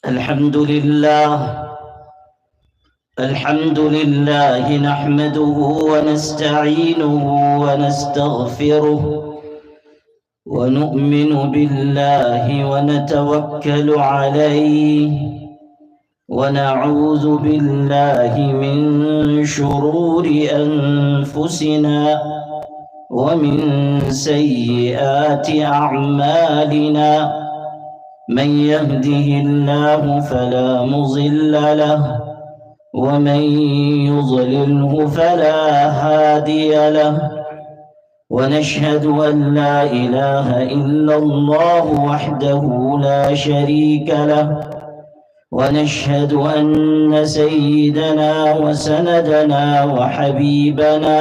الحمد لله نحمده ونستعينه ونستغفره ونؤمن بالله ونتوكل عليه ونعوذ بالله من شرور أنفسنا ومن سيئات أعمالنا. من يهده الله فلا مضل له ومن يضلله فلا هادي له، ونشهد أن لا إله إلا الله وحده لا شريك له، ونشهد أن سيدنا وسندنا وحبيبنا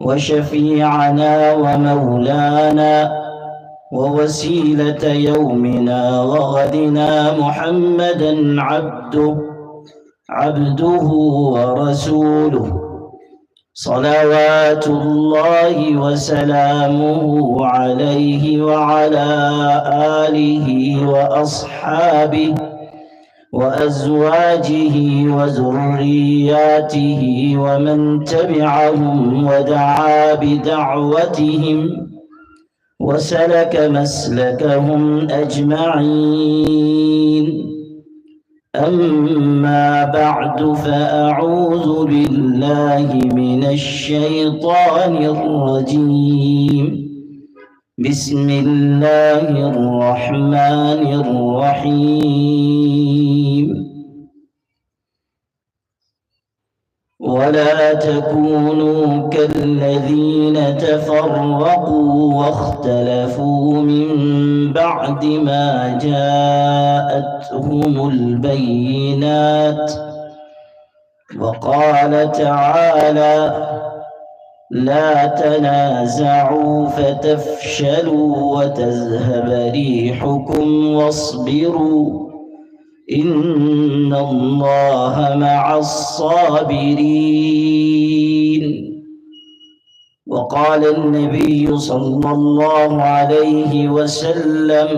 وشفيعنا ومولانا ووسيلة يومنا وغدنا محمدا عبده ورسوله، صلوات الله وسلامه عليه وعلى آله وأصحابه وأزواجه وذرياته ومن تبعهم ودعا بدعوتهم وسلك مسلكهم أجمعين. أما بعد، فأعوذ بالله من الشيطان الرجيم. بسم الله الرحمن الرحيم. ولا تكونوا كالذين تفرقوا واختلفوا من بعد ما جاءتهم البينات. وقال تعالى: لا تنازعوا فتفشلوا وتذهب ريحكم واصبروا إن الله مع الصابرين. وقال النبي صلى الله عليه وسلم: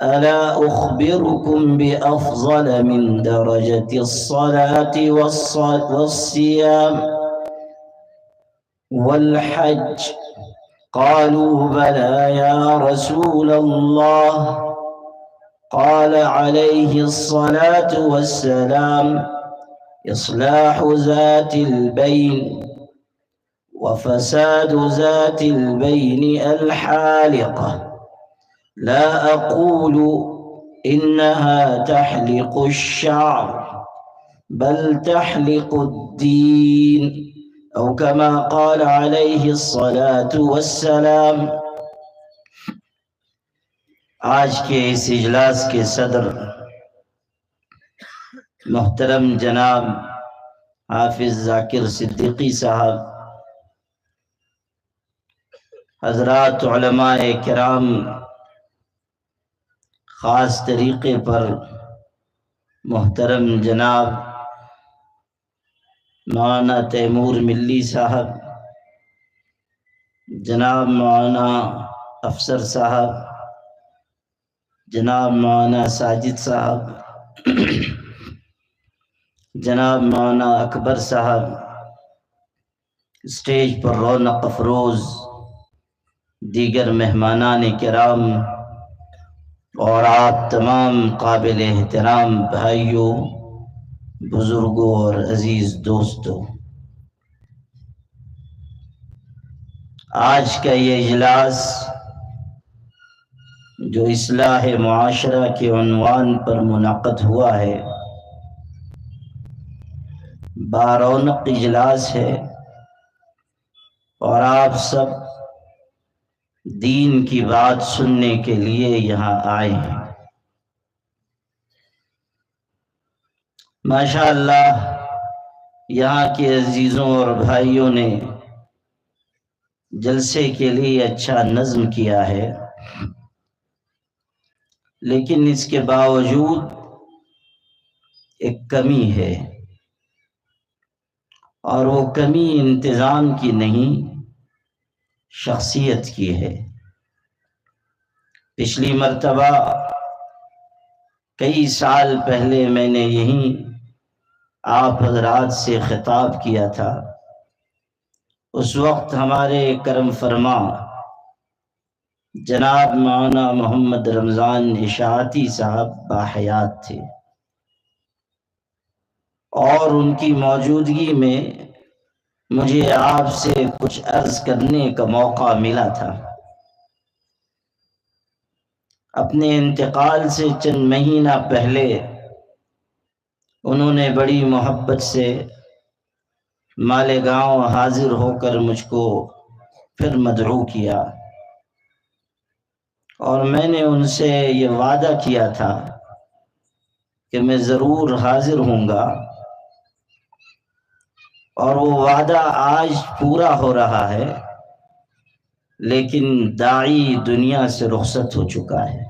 ألا أخبركم بأفضل من درجة الصلاة والصيام والحج؟ قالوا: بلى يا رسول الله. قال عليه الصلاة والسلام: إصلاح ذات البين وفساد ذات البين الحالقة. لا أقول إنها تحلق الشعر بل تحلق الدين، أو كما قال عليه الصلاة والسلام۔ آج کے اس اجلاس کے صدر محترم جناب حافظ ذاکر صدیقی صاحب، حضرات علماء کرام، خاص طریقے پر محترم جناب مولانا تیمور ملی صاحب، جناب مولانا افسر صاحب، جناب مولانا ساجد صاحب، جناب مولانا اکبر صاحب، اسٹیج پر رونق افروز دیگر مہمانان کرام، اور آپ تمام قابل احترام بھائیوں، بزرگوں اور عزیز دوستوں، آج کا یہ اجلاس جو اصلاح معاشرہ کے عنوان پر منعقد ہوا ہے، بارونق اجلاس ہے، اور آپ سب دین کی بات سننے کے لیے یہاں آئے ہیں۔ ماشاءاللہ یہاں کے عزیزوں اور بھائیوں نے جلسے کے لیے اچھا نظم کیا ہے، لیکن اس کے باوجود ایک کمی ہے، اور وہ کمی انتظام کی نہیں، شخصیت کی ہے۔ پچھلی مرتبہ کئی سال پہلے میں نے یہیں آپ حضرات سے خطاب کیا تھا۔ اس وقت ہمارے کرم فرما جناب مولانا محمد رمضان اشاعتی صاحب باحیات تھے، اور ان کی موجودگی میں مجھے آپ سے کچھ عرض کرنے کا موقع ملا تھا۔ اپنے انتقال سے چند مہینہ پہلے انہوں نے بڑی محبت سے مالیگاؤں حاضر ہو کر مجھ کو پھر مدعو کیا، اور میں نے ان سے یہ وعدہ کیا تھا کہ میں ضرور حاضر ہوں گا، اور وہ وعدہ آج پورا ہو رہا ہے، لیکن داعی دنیا سے رخصت ہو چکا ہے۔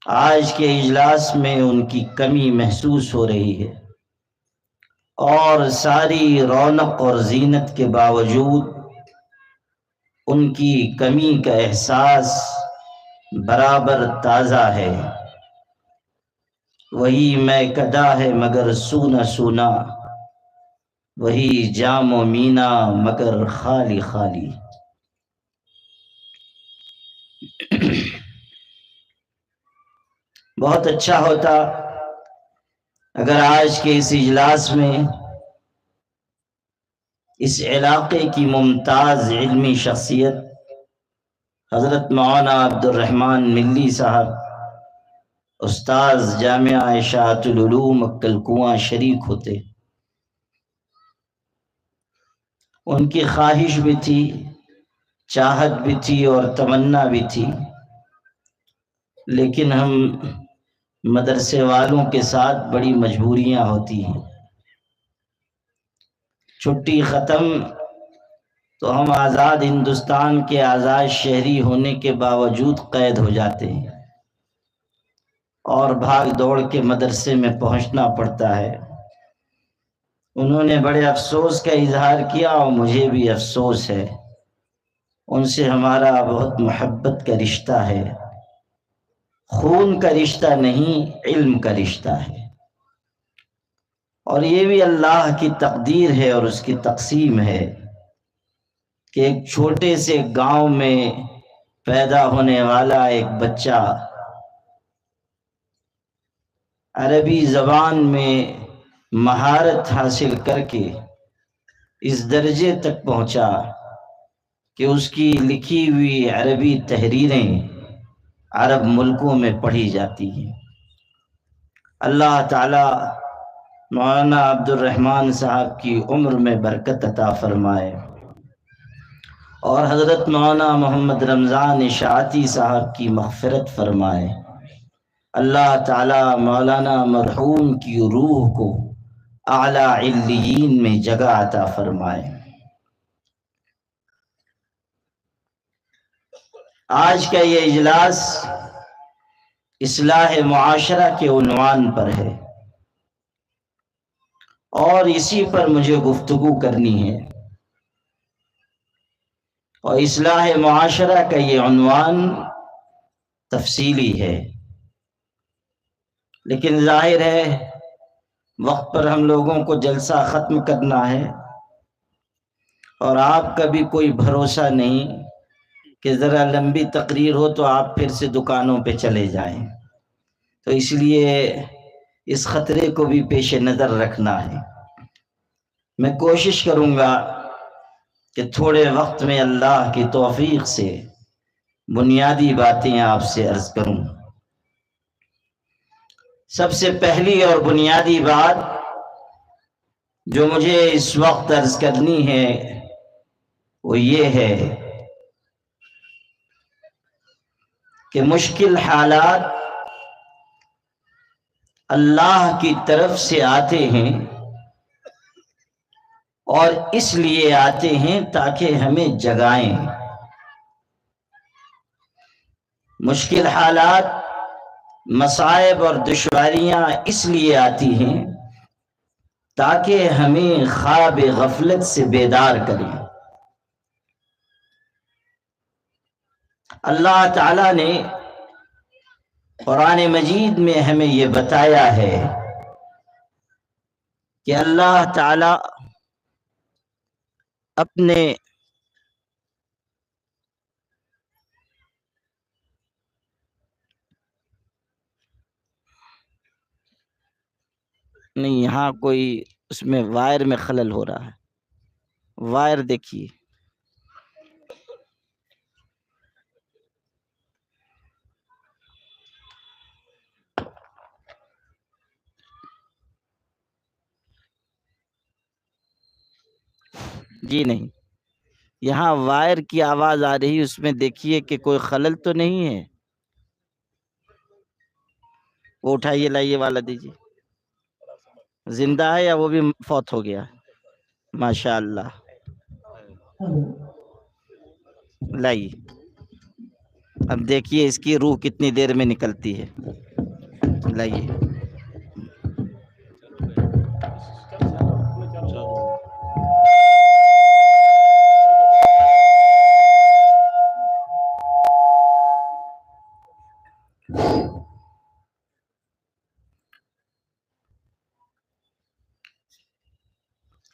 آج کے اجلاس میں ان کی کمی محسوس ہو رہی ہے، اور ساری رونق اور زینت کے باوجود ان کی کمی کا احساس برابر تازہ ہے۔ وہی میں کدا ہے مگر سونا سونا، وہی جام و مینا مگر خالی خالی۔ بہت اچھا ہوتا اگر آج کے اس اجلاس میں اس علاقے کی ممتاز علمی شخصیت حضرت مولانا عبد الرحمن ملی صاحب، استاذ جامعہ اشاعت العلوم عقل کنواں شریک ہوتے۔ ان کی خواہش بھی تھی، چاہت بھی تھی، اور تمنا بھی تھی، لیکن ہم مدرسے والوں کے ساتھ بڑی مجبوریاں ہوتی ہیں۔ چھٹی ختم تو ہم آزاد ہندوستان کے آزاد شہری ہونے کے باوجود قید ہو جاتے ہیں، اور بھاگ دوڑ کے مدرسے میں پہنچنا پڑتا ہے۔ انہوں نے بڑے افسوس کا اظہار کیا، اور مجھے بھی افسوس ہے۔ ان سے ہمارا بہت محبت کا رشتہ ہے، خون کا رشتہ نہیں، علم کا رشتہ ہے، اور یہ بھی اللہ کی تقدیر ہے اور اس کی تقسیم ہے کہ ایک چھوٹے سے گاؤں میں پیدا ہونے والا ایک بچہ عربی زبان میں مہارت حاصل کر کے اس درجے تک پہنچا کہ اس کی لکھی ہوئی عربی تحریریں عرب ملکوں میں پڑھی جاتی ہیں۔ اللہ تعالی مولانا عبد الرحمن صاحب کی عمر میں برکت عطا فرمائے، اور حضرت مولانا محمد رمضان اشاعتی صاحب کی مغفرت فرمائے۔ اللہ تعالی مولانا مرحوم کی روح کو اعلیٰ علیین میں جگہ عطا فرمائے۔ آج کا یہ اجلاس اصلاح معاشرہ کے عنوان پر ہے، اور اسی پر مجھے گفتگو کرنی ہے، اور اصلاح معاشرہ کا یہ عنوان تفصیلی ہے، لیکن ظاہر ہے وقت پر ہم لوگوں کو جلسہ ختم کرنا ہے، اور آپ کا بھی کوئی بھروسہ نہیں کہ ذرا لمبی تقریر ہو تو آپ پھر سے دکانوں پہ چلے جائیں، تو اس لیے اس خطرے کو بھی پیش نظر رکھنا ہے۔ میں کوشش کروں گا کہ تھوڑے وقت میں اللہ کی توفیق سے بنیادی باتیں آپ سے عرض کروں۔ سب سے پہلی اور بنیادی بات جو مجھے اس وقت عرض کرنی ہے وہ یہ ہے کہ مشکل حالات اللہ کی طرف سے آتے ہیں، اور اس لیے آتے ہیں تاکہ ہمیں جگائیں۔ مشکل حالات، مصائب اور دشواریاں اس لیے آتی ہیں تاکہ ہمیں خواب غفلت سے بیدار کریں۔ اللہ تعالیٰ نے قرآن مجید میں ہمیں یہ بتایا ہے کہ اللہ تعالی اپنے نہیں، یہاں کوئی اس میں وائر میں خلل ہو رہا ہے، وائر دیکھیے۔ جی نہیں، یہاں وائر کی آواز آ رہی، اس میں دیکھیے کہ کوئی خلل تو نہیں ہے۔ وہ اٹھائیے، لائیے والا دیجیے۔ زندہ ہے یا وہ بھی فوت ہو گیا؟ ماشاء اللہ، لائیے۔ اب دیکھیے اس کی روح کتنی دیر میں نکلتی ہے، لائیے۔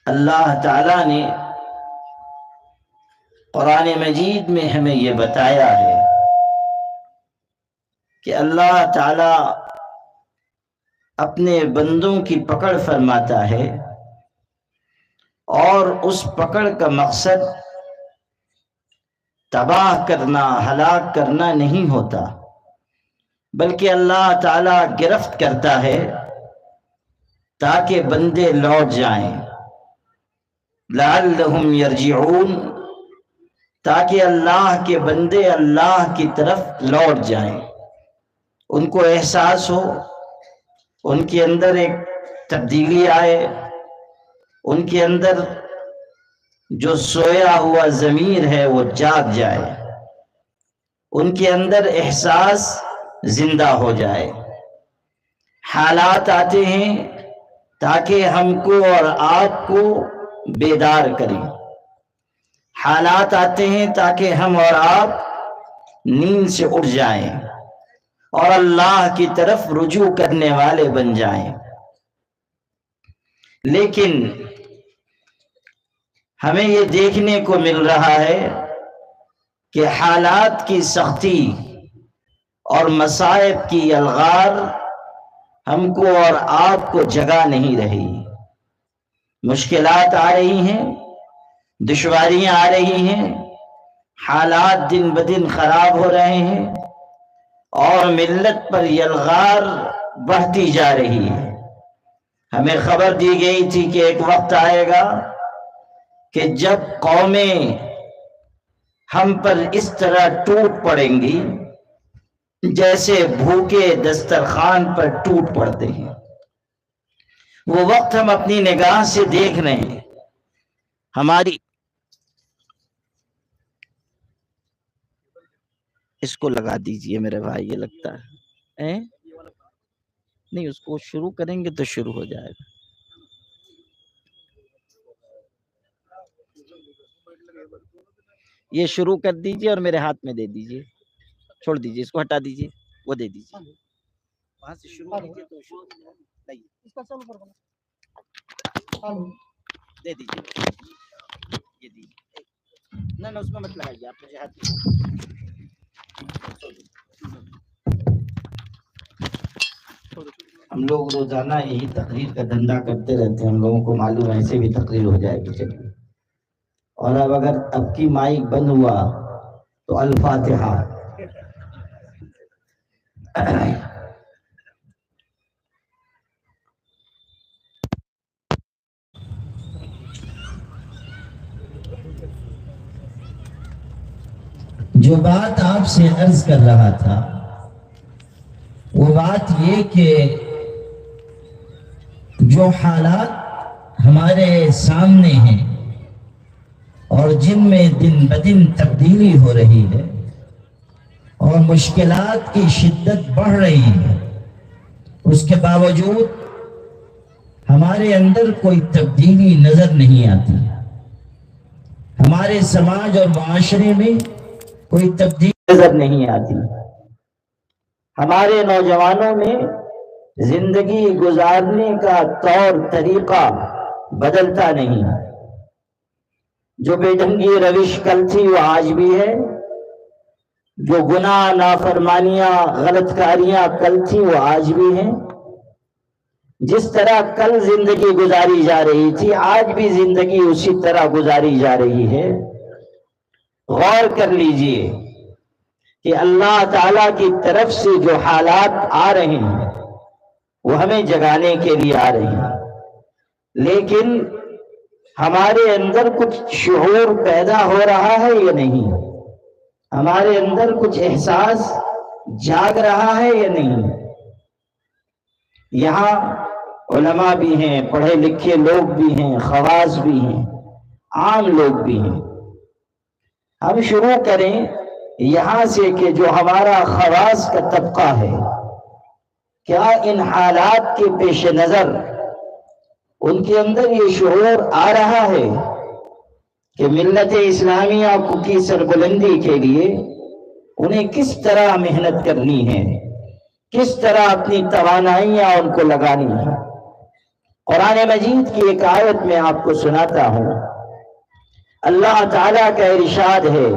اللہ تعالیٰ نے قرآن مجید میں ہمیں یہ بتایا ہے کہ اللہ تعالیٰ اپنے بندوں کی پکڑ فرماتا ہے، اور اس پکڑ کا مقصد تباہ کرنا، ہلاک کرنا نہیں ہوتا، بلکہ اللہ تعالیٰ گرفت کرتا ہے تاکہ بندے لوٹ جائیں، لعلہم یرجعون، تاکہ اللہ کے بندے اللہ کی طرف لوٹ جائیں، ان کو احساس ہو، ان کے اندر ایک تبدیلی آئے، ان کے اندر جو سویا ہوا ضمیر ہے وہ جاگ جائے، ان کے اندر احساس زندہ ہو جائے۔ حالات آتے ہیں تاکہ ہم کو اور آپ کو بیدار کریں، حالات آتے ہیں تاکہ ہم اور آپ نیند سے اٹھ جائیں اور اللہ کی طرف رجوع کرنے والے بن جائیں۔ لیکن ہمیں یہ دیکھنے کو مل رہا ہے کہ حالات کی سختی اور مصائب کی الغار ہم کو اور آپ کو جگا نہیں رہی، مشکلات آ رہی ہیں، دشواریاں آ رہی ہیں، حالات دن بدن خراب ہو رہے ہیں، اور ملت پر یلغار بڑھتی جا رہی ہے۔ ہمیں خبر دی گئی تھی کہ ایک وقت آئے گا کہ جب قومیں ہم پر اس طرح ٹوٹ پڑیں گی جیسے بھوکے دسترخوان پر ٹوٹ پڑتے ہیں۔ وہ وقت ہم اپنی نگاہ سے دیکھ رہے ہیں۔ ہماری اس کو لگا دیجئے میرے بھائی، یہ لگتا ہے نہیں، اس کو شروع کریں گے تو شروع ہو جائے گا۔ یہ شروع کر دیجئے اور میرے ہاتھ میں دے دیجئے، چھوڑ دیجئے، اس کو ہٹا دیجئے، وہ دے دیجئے، وہاں سے شروع کیجئے تو شروع دے دیجئے، یہ دیجئے، نہ اس میں مت لگائیے، آپ مجھے ہاتھ ہم لوگ روزانہ یہی تقریر کا دھندا کرتے رہتے ہیں، ہم لوگوں کو معلوم ہے ایسے بھی تقریر ہو جائے گی۔ چلیے، اور اب اگر اب کی مائک بند ہوا تو الفاتحہ۔ جو بات آپ سے عرض کر رہا تھا وہ بات یہ کہ جو حالات ہمارے سامنے ہیں اور جن میں دن بدن تبدیلی ہو رہی ہے اور مشکلات کی شدت بڑھ رہی ہے، اس کے باوجود ہمارے اندر کوئی تبدیلی نظر نہیں آتی، ہمارے سماج اور معاشرے میں کوئی تبدیلی نظر نہیں آتی۔ ہمارے نوجوانوں میں زندگی گزارنے کا طور طریقہ بدلتا نہیں. جو بے ڈھنگی روش کل تھی وہ آج بھی ہے، جو گناہ نافرمانیاں غلط کاریاں کل تھی وہ آج بھی ہیں. جس طرح کل زندگی گزاری جا رہی تھی آج بھی زندگی اسی طرح گزاری جا رہی ہے. غور کر لیجئے کہ اللہ تعالیٰ کی طرف سے جو حالات آ رہے ہیں وہ ہمیں جگانے کے لیے آ رہے ہیں، لیکن ہمارے اندر کچھ شعور پیدا ہو رہا ہے یا نہیں؟ ہمارے اندر کچھ احساس جاگ رہا ہے یا نہیں؟ یہاں علماء بھی ہیں، پڑھے لکھے لوگ بھی ہیں، خواص بھی ہیں، عام لوگ بھی ہیں. ہم شروع کریں یہاں سے کہ جو ہمارا خواص کا طبقہ ہے، کیا ان حالات کے پیش نظر ان کے اندر یہ شعور آ رہا ہے کہ ملت اسلامیہ کی سربلندی کے لیے انہیں کس طرح محنت کرنی ہے، کس طرح اپنی توانائیاں ان کو لگانی ہے؟ قرآن مجید کی ایک آیت میں آپ کو سناتا ہوں. اللہ تعالیٰ کا ارشاد ہے،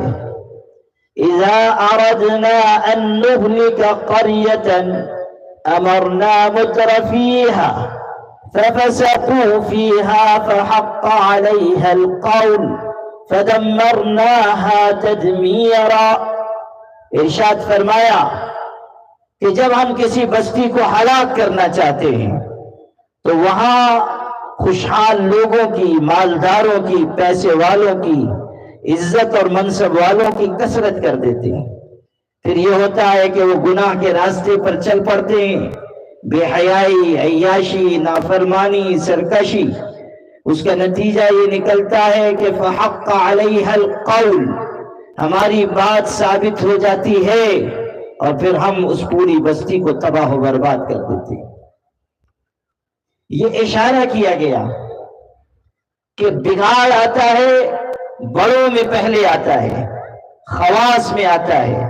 اذا اردنا ان نهلك قرية امرنا مترفيها ففسقوا فيها فحق عليها القول فدمرناها تدمیرا. ارشاد فرمایا کہ جب ہم کسی بستی کو ہلاک کرنا چاہتے ہیں تو وہاں خوشحال لوگوں کی، مالداروں کی، پیسے والوں کی، عزت اور منصب والوں کی کثرت کر دیتے ہیں. پھر یہ ہوتا ہے کہ وہ گناہ کے راستے پر چل پڑتے ہیں، بے حیائی، عیاشی، نافرمانی، سرکشی. اس کا نتیجہ یہ نکلتا ہے کہ فحق علیہ القول، ہماری بات ثابت ہو جاتی ہے اور پھر ہم اس پوری بستی کو تباہ و برباد کر دیتے ہیں. یہ اشارہ کیا گیا کہ بگاڑ آتا ہے بڑوں میں پہلے آتا ہے، خواص میں آتا ہے.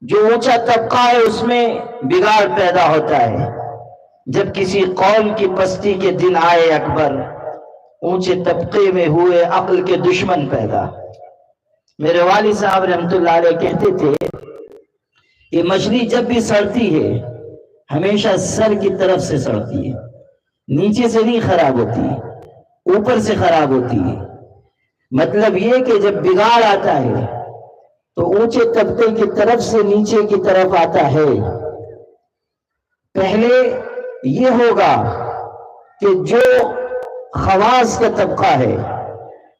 جو اونچا طبقہ ہے اس میں بگاڑ پیدا ہوتا ہے. جب کسی قوم کی پستی کے دن آئے اکبر، اونچے طبقے میں ہوئے عقل کے دشمن پیدا. میرے والد صاحب رحمۃ اللہ علیہ کہتے تھے کہ مچھلی جب بھی سڑتی ہے ہمیشہ سر کی طرف سے سڑتی ہے، نیچے سے نہیں خراب ہوتی، اوپر سے خراب ہوتی ہے. مطلب یہ کہ جب بگاڑ آتا ہے تو اونچے طبقے کی طرف سے نیچے کی طرف آتا ہے. پہلے یہ ہوگا کہ جو خواص کا طبقہ ہے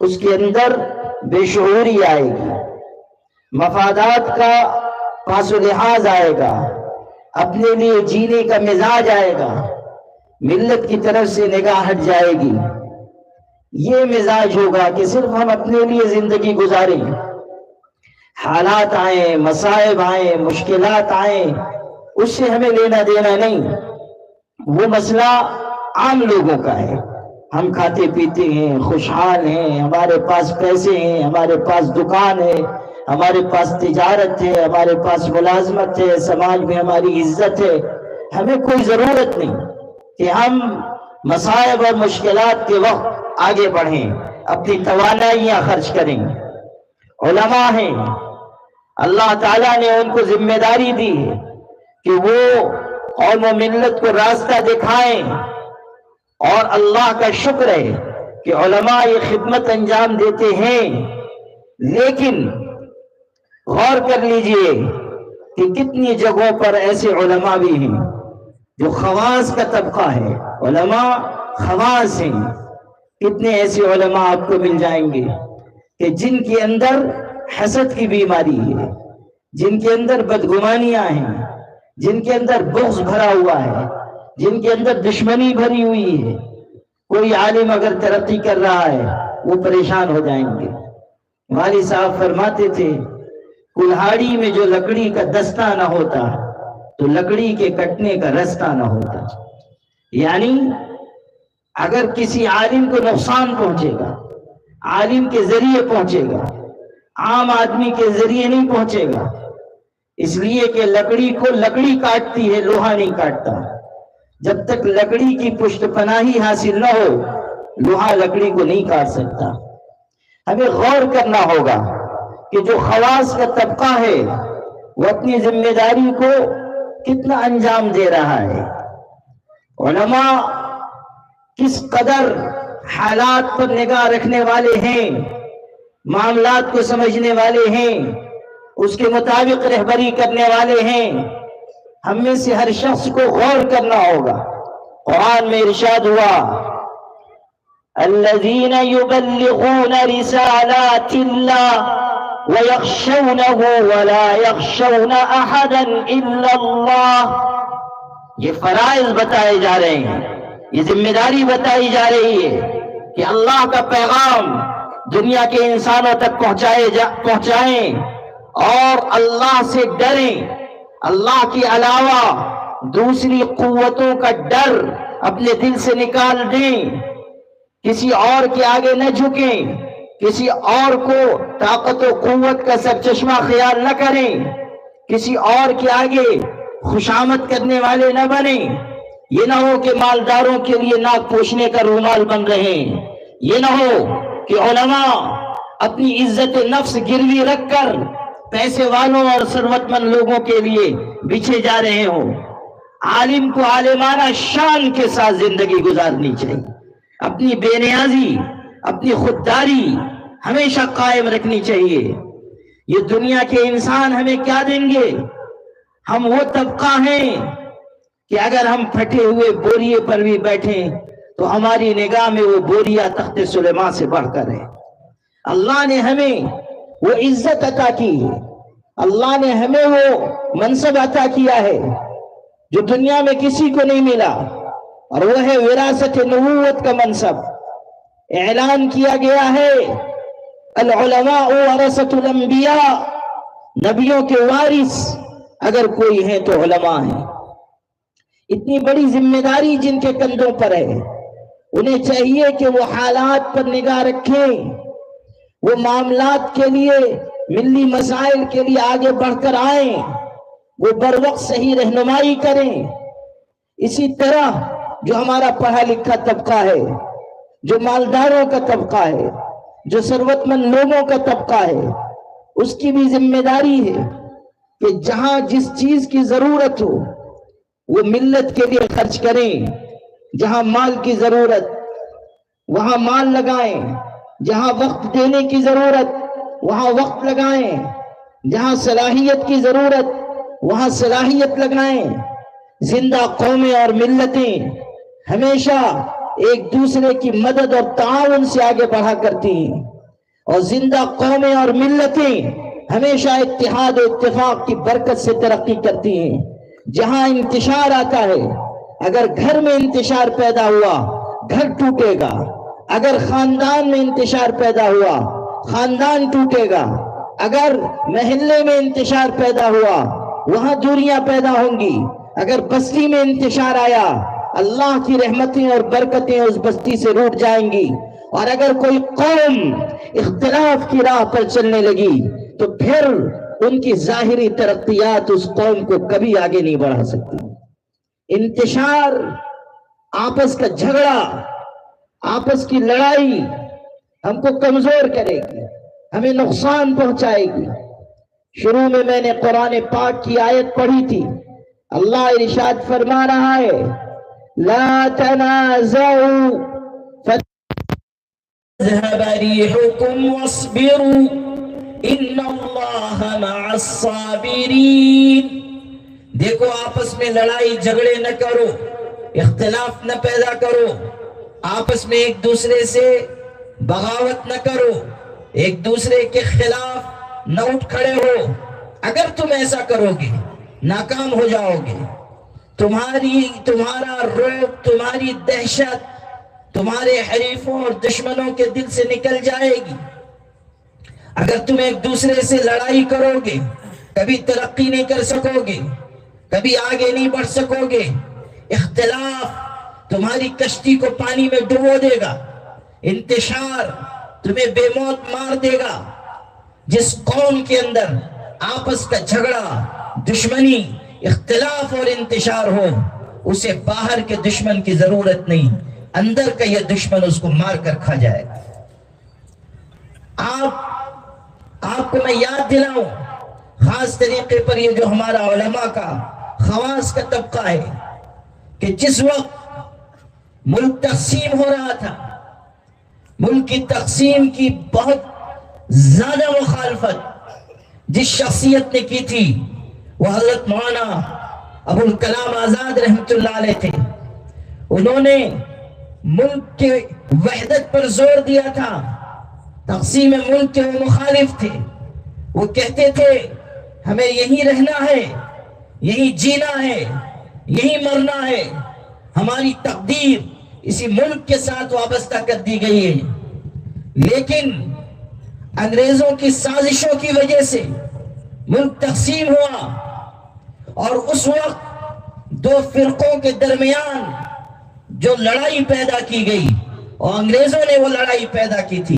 اس کے اندر بے شعوری آئے گی، مفادات کا پاس و لحاظ آئے گا، اپنے لیے جینے کا مزاج آئے گا، ملت کی طرف سے نگاہ ہٹ جائے گی. یہ مزاج ہوگا کہ صرف ہم اپنے لیے زندگی گزاریں. حالات آئیں، مصائب آئیں، مشکلات آئیں، اس سے ہمیں لینا دینا نہیں. وہ مسئلہ عام لوگوں کا ہے. ہم کھاتے پیتے ہیں، خوشحال ہیں، ہمارے پاس پیسے ہیں، ہمارے پاس دکان ہے، ہمارے پاس تجارت ہے، ہمارے پاس ملازمت ہے، سماج میں ہماری عزت ہے. ہمیں کوئی ضرورت نہیں کہ ہم مصائب اور مشکلات کے وقت آگے بڑھیں، اپنی توانائیاں خرچ کریں. علماء ہیں، اللہ تعالیٰ نے ان کو ذمہ داری دی ہے کہ وہ قوم و ملت کو راستہ دکھائیں. اور اللہ کا شکر ہے کہ علماء یہ خدمت انجام دیتے ہیں. لیکن غور کر لیجئے کہ کتنی جگہوں پر ایسے علماء بھی ہیں جو خواص کا طبقہ ہے، علماء خواص ہیں. کتنے ایسے علماء آپ کو مل جائیں گے کہ جن کے اندر حسد کی بیماری ہے، جن کے اندر بدگمانیاں ہیں، جن کے اندر بغض بھرا ہوا ہے، جن کے اندر دشمنی بھری ہوئی ہے. کوئی عالم اگر ترقی کر رہا ہے وہ پریشان ہو جائیں گے. والد صاحب فرماتے تھے کلہاڑی میں جو لکڑی کا دستہ نہ ہوتا تو لکڑی کے کٹنے کا رستہ نہ ہوتا. یعنی اگر کسی عالم کو نقصان پہنچے گا، عالم کے ذریعے پہنچے گا، عام آدمی کے ذریعے نہیں پہنچے گا. اس لیے کہ لکڑی کو لکڑی کاٹتی ہے، لوہا نہیں کاٹتا۔ جب تک لکڑی کی پشت پناہی حاصل نہ ہو، لوہا لکڑی کو نہیں کاٹ سکتا۔ ہمیں غور کرنا ہوگا کہ جو خواص کا طبقہ ہے وہ اپنی ذمہ داری کو کتنا انجام دے رہا ہے۔ علماء کس قدر حالات پر نگاہ رکھنے والے ہیں، معاملات کو سمجھنے والے ہیں، اس کے مطابق رہبری کرنے والے ہیں۔ ہم میں سے ہر شخص کو غور کرنا ہوگا۔ قرآن میں ارشاد ہوا الذین یبلغون رسالات اللہ وَيَخْشَوْنَهُ وَلَا يَخْشَوْنَ أَحَدًا إِلَّا اللَّهِ۔ یہ فرائض بتائے جا رہے ہیں، یہ ذمہ داری بتائی جا رہی ہے کہ اللہ کا پیغام دنیا کے انسانوں تک پہنچائیں اور اللہ سے ڈریں۔ اللہ کے علاوہ دوسری قوتوں کا ڈر اپنے دل سے نکال دیں، کسی اور کے آگے نہ جھکیں، کسی اور کو طاقت و قوت کا سرچشمہ خیال نہ کریں، کسی اور کے آگے خوشامد کرنے والے نہ بنیں۔ یہ نہ ہو کہ مالداروں کے لیے ناک پوچھنے کا رومال بن رہے ہیں، یہ نہ ہو کہ علماء اپنی عزت نفس گروی رکھ کر پیسے والوں اور ثروت مند لوگوں کے لیے بچھے جا رہے ہوں۔ عالم کو عالمانہ شان کے ساتھ زندگی گزارنی چاہیے، اپنی بے نیازی، اپنی خودداری ہمیشہ قائم رکھنی چاہیے۔ یہ دنیا کے انسان ہمیں کیا دیں گے؟ ہم وہ طبقہ ہیں کہ اگر ہم پھٹے ہوئے بوریے پر بھی بیٹھیں تو ہماری نگاہ میں وہ بوریا تخت سلیمان سے بڑھ کر ہے۔ اللہ نے ہمیں وہ عزت عطا کی ہے، اللہ نے ہمیں وہ منصب عطا کیا ہے جو دنیا میں کسی کو نہیں ملا، اور وہ ہے وراثت نبوت کا منصب۔ اعلان کیا گیا ہے العلماء ورثۃ الانبیاء، نبیوں کے وارث اگر کوئی ہے تو علماء ہیں۔ اتنی بڑی ذمہ داری جن کے کندھوں پر ہے، انہیں چاہیے کہ وہ حالات پر نگاہ رکھیں، وہ معاملات کے لیے، ملی مسائل کے لیے آگے بڑھ کر آئیں، وہ بروقت صحیح رہنمائی کریں۔ اسی طرح جو ہمارا پڑھا لکھا طبقہ ہے، جو مالداروں کا طبقہ ہے، جو ثروت مند لوگوں کا طبقہ ہے، اس کی بھی ذمہ داری ہے کہ جہاں جس چیز کی ضرورت ہو وہ ملت کے لیے خرچ کریں۔ جہاں مال کی ضرورت وہاں مال لگائیں، جہاں وقت دینے کی ضرورت وہاں وقت لگائیں، جہاں صلاحیت کی ضرورت وہاں صلاحیت لگائیں۔ زندہ قومیں اور ملتیں ہمیشہ ایک دوسرے کی مدد اور تعاون سے آگے بڑھا کرتی ہیں، اور زندہ قومیں اور ملتیں ہمیشہ اتحاد و اتفاق کی برکت سے ترقی کرتی ہیں۔ جہاں انتشار آتا ہے، اگر گھر میں انتشار پیدا ہوا گھر ٹوٹے گا، اگر خاندان میں انتشار پیدا ہوا خاندان ٹوٹے گا، اگر محلے میں انتشار پیدا ہوا وہاں دوریاں پیدا ہوں گی، اگر بستی میں انتشار آیا اللہ کی رحمتیں اور برکتیں اس بستی سے روٹ جائیں گی، اور اگر کوئی قوم اختلاف کی راہ پر چلنے لگی تو پھر ان کی ظاہری ترقیات اس قوم کو کبھی آگے نہیں بڑھا سکتی۔ انتشار، آپس کا جھگڑا، آپس کی لڑائی ہم کو کمزور کرے گی، ہمیں نقصان پہنچائے گی۔ شروع میں نے قرآن پاک کی آیت پڑھی تھی، اللہ ارشاد فرما رہا ہے لا تنازعوا فَتَذْهَبَ رِيحُكُمْ وَاصْبِرُوا إِنَّ اللَّهَ مَعَ الصَّابِرِينَ۔ دیکھو آپس میں لڑائی جھگڑے نہ کرو، اختلاف نہ پیدا کرو، آپس میں ایک دوسرے سے بغاوت نہ کرو، ایک دوسرے کے خلاف نہ اٹھ کھڑے ہو۔ اگر تم ایسا کرو گے ناکام ہو جاؤ گے، تمہارا رعب، تمہاری دہشت تمہارے حریفوں اور دشمنوں کے دل سے نکل جائے گی۔ اگر تم ایک دوسرے سے لڑائی کرو گے کبھی ترقی نہیں کر سکو گے، کبھی آگے نہیں بڑھ سکو گے۔ اختلاف تمہاری کشتی کو پانی میں ڈبو دے گا، انتشار تمہیں بے موت مار دے گا۔ جس قوم کے اندر آپس کا جھگڑا، دشمنی، اختلاف اور انتشار ہو، اسے باہر کے دشمن کی ضرورت نہیں، اندر کا یہ دشمن اس کو مار کر کھا جائے گا۔ آپ کو میں یاد دلاؤں خاص طریقے پر یہ جو ہمارا علماء کا خواص کا طبقہ ہے کہ جس وقت ملک تقسیم ہو رہا تھا، ملک کی تقسیم کی بہت زیادہ مخالفت جس شخصیت نے کی تھی وہ حضرت مولانا ابو الکلام آزاد رحمۃ اللہ علیہ تھے۔ انہوں نے ملک کے وحدت پر زور دیا تھا، تقسیم ملک کے وہ مخالف تھے۔ وہ کہتے تھے ہمیں یہی رہنا ہے، یہی جینا ہے، یہی مرنا ہے، ہماری تقدیر اسی ملک کے ساتھ وابستہ کر دی گئی ہے۔ لیکن انگریزوں کی سازشوں کی وجہ سے ملک تقسیم ہوا، اور اس وقت دو فرقوں کے درمیان جو لڑائی پیدا کی گئی، اور انگریزوں نے وہ لڑائی پیدا کی تھی،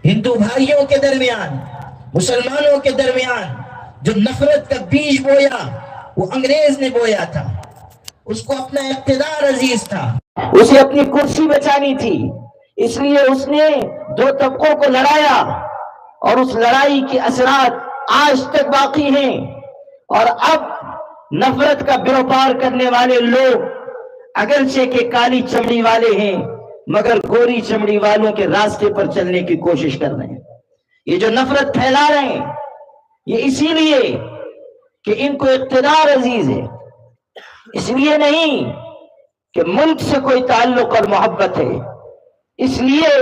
ہندو بھائیوں کے درمیان، مسلمانوں کے درمیان جو نفرت کا بیج بویا وہ انگریز نے بویا تھا۔ اس کو اپنا اقتدار عزیز تھا، اسے اپنی کرسی بچانی تھی، اس لیے اس نے دو طبقوں کو لڑایا، اور اس لڑائی کے اثرات آج تک باقی ہیں۔ اور اب نفرت کا بیوپار کرنے والے لوگ اگرچہ کہ کالی چمڑی والے ہیں مگر گوری چمڑی والوں کے راستے پر چلنے کی کوشش کر رہے ہیں۔ یہ جو نفرت پھیلا رہے ہیں یہ اسی لیے کہ ان کو اقتدار عزیز ہے، اس لیے نہیں کہ ملک سے کوئی تعلق اور محبت ہے، اس لیے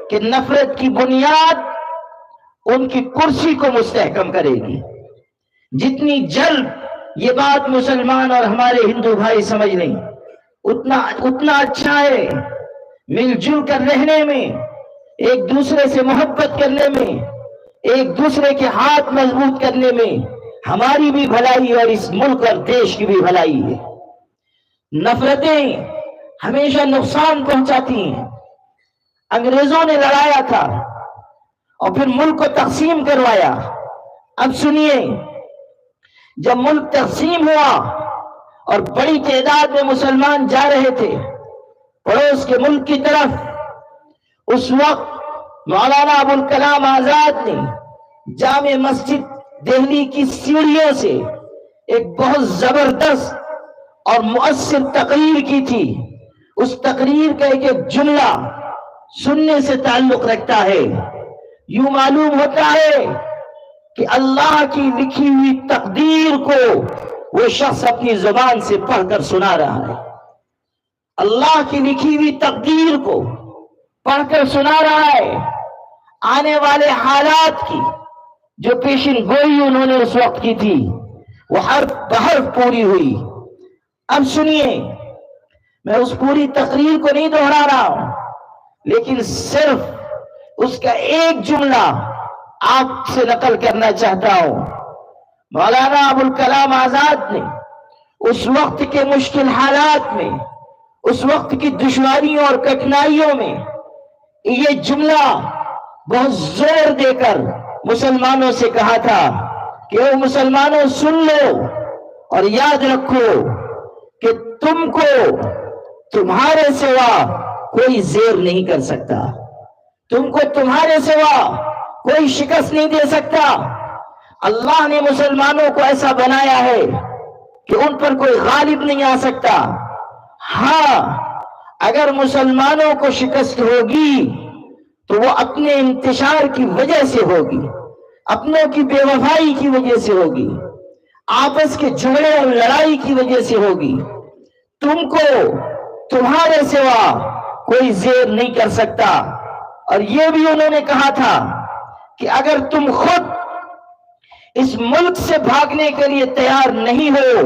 کہ نفرت کی بنیاد ان کی کرسی کو مستحکم کرے گی۔ جتنی جلد یہ بات مسلمان اور ہمارے ہندو بھائی سمجھ لیں اتنا اچھا ہے۔ مل جل کر رہنے میں، ایک دوسرے سے محبت کرنے میں، ایک دوسرے کے ہاتھ مضبوط کرنے میں ہماری بھی بھلائی اور اس ملک اور دیش کی بھی بھلائی ہے۔ نفرتیں ہمیشہ نقصان پہنچاتی ہیں۔ انگریزوں نے لڑایا تھا اور پھر ملک کو تقسیم کروایا۔ اب سنیے، جب ملک تقسیم ہوا اور بڑی تعداد میں مسلمان جا رہے تھے پڑوس کے ملک کی طرف، اس وقت مولانا ابو الکلام آزاد نے جامع مسجد دہلی کی سیڑھیوں سے ایک بہت زبردست اور مؤثر تقریر کی تھی۔ اس تقریر کا ایک جملہ سننے سے تعلق رکھتا ہے۔ یوں معلوم ہوتا ہے کہ اللہ کی لکھی ہوئی تقدیر کو وہ شخص اپنی زبان سے پڑھ کر سنا رہا ہے۔ اللہ کی لکھی ہوئی تقدیر کو پڑھ کر سنا رہا ہے، آنے والے حالات کی جو پیشن گوئی انہوں نے اس وقت کی تھی وہ حرف بحرف پوری ہوئی۔ اب سنیے، میں اس پوری تقریر کو نہیں دہرا رہا ہوں، لیکن صرف اس کا ایک جملہ آپ سے نقل کرنا چاہتا ہوں۔ مولانا ابو الکلام آزاد نے اس وقت کے مشکل حالات میں، اس وقت کی دشواریوں اور کٹھنائیوں میں یہ جملہ بہت زور دے کر مسلمانوں سے کہا تھا کہ وہ مسلمانوں سن لو اور یاد رکھو کہ تم کو تمہارے سوا کوئی زیر نہیں کر سکتا، تم کو تمہارے سوا کوئی شکست نہیں دے سکتا۔ اللہ نے مسلمانوں کو ایسا بنایا ہے کہ ان پر کوئی غالب نہیں آ سکتا۔ ہاں، اگر مسلمانوں کو شکست ہوگی تو وہ اپنے انتشار کی وجہ سے ہوگی، اپنوں کی بے وفائی کی وجہ سے ہوگی، آپس کے جھگڑے اور لڑائی کی وجہ سے ہوگی۔ تم کو تمہارے سوا کوئی زیر نہیں کر سکتا۔ اور یہ بھی انہوں نے کہا تھا کہ اگر تم خود اس ملک سے بھاگنے کے لیے تیار نہیں ہو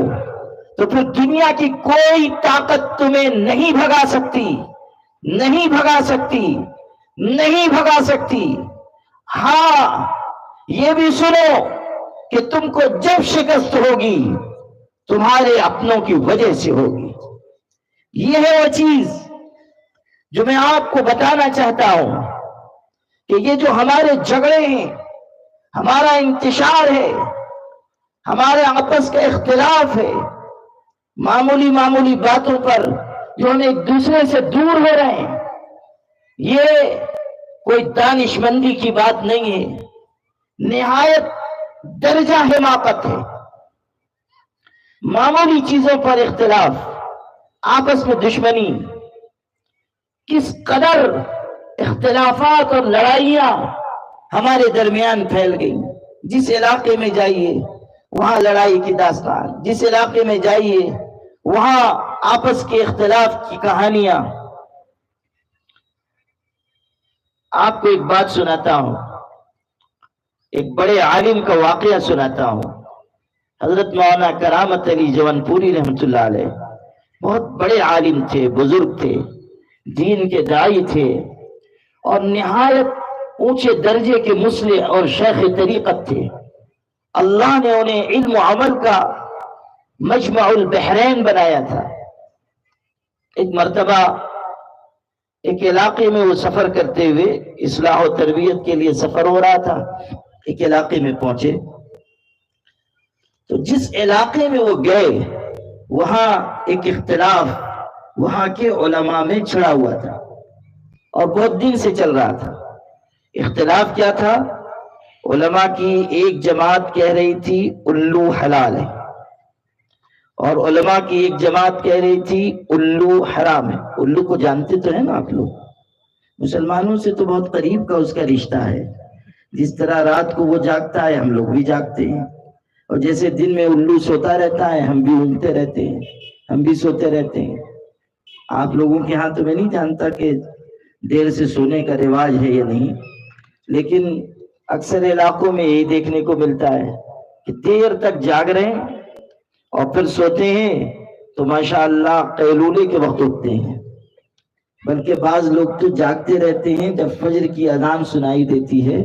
تو پھر دنیا کی کوئی طاقت تمہیں نہیں بھگا سکتی، نہیں بھگا سکتی، نہیں بھگا سکتی۔ ہاں، یہ بھی سنو کہ تم کو جب شکست ہوگی تمہارے اپنوں کی وجہ سے ہوگی۔ یہ ہے وہ چیز جو میں آپ کو بتانا چاہتا ہوں کہ یہ جو ہمارے جھگڑے ہیں، ہمارا انتشار ہے، ہمارے آپس کا اختلاف ہے، معمولی معمولی باتوں پر جو ہم ایک دوسرے سے دور ہو رہے ہیں، یہ کوئی دانشمندی کی بات نہیں ہے، نہایت درجہ حماقت ہے۔ معمولی چیزوں پر اختلاف، آپس میں دشمنی، کس قدر اختلافات اور لڑائیاں ہمارے درمیان پھیل گئی۔ جس علاقے میں جائیے وہاں لڑائی کی داستان، جس علاقے میں جائیے وہاں آپس کے اختلاف کی کہانیاں۔ آپ کو ایک بات سناتا ہوں، ایک بڑے عالم کا واقعہ سناتا ہوں۔ حضرت مولانا کرامت علی جون پوری رحمۃ اللہ علیہ بہت بڑے عالم تھے، بزرگ تھے، دین کے داعی تھے، اور نہایت اونچے درجے کے مصلح اور شیخ طریقت تھے۔ اللہ نے انہیں علم و عمل کا مجمع البحرین بنایا تھا۔ ایک مرتبہ ایک علاقے میں وہ سفر کرتے ہوئے، اصلاح و تربیت کے لیے سفر ہو رہا تھا، ایک علاقے میں پہنچے تو جس علاقے میں وہ گئے وہاں ایک اختلاف وہاں کے علماء میں چھڑا ہوا تھا اور بہت دن سے چل رہا تھا۔ اختلاف کیا تھا؟ علماء کی ایک جماعت کہہ رہی تھی الو حلال ہے، اور علماء کی ایک جماعت کہہ رہی تھی الو حرام ہے۔ الو کو جانتے تو ہیں نا آپ لوگ، مسلمانوں سے تو بہت قریب کا اس کا رشتہ ہے۔ جس طرح رات کو وہ جاگتا ہے ہم لوگ بھی جاگتے ہیں، اور جیسے دن میں الو سوتا رہتا ہے ہم بھی اونگتے رہتے ہیں، ہم بھی سوتے رہتے ہیں۔ آپ لوگوں کے ہاں تو میں نہیں جانتا کہ دیر سے سونے کا رواج ہے یا نہیں، لیکن اکثر علاقوں میں یہی دیکھنے کو ملتا ہے کہ دیر تک جاگ رہے ہیں اور پھر سوتے ہیں تو ماشاءاللہ قیلولے کے وقت اٹھتے ہیں۔ بلکہ بعض لوگ تو جاگتے رہتے ہیں، جب فجر کی اذان سنائی دیتی ہے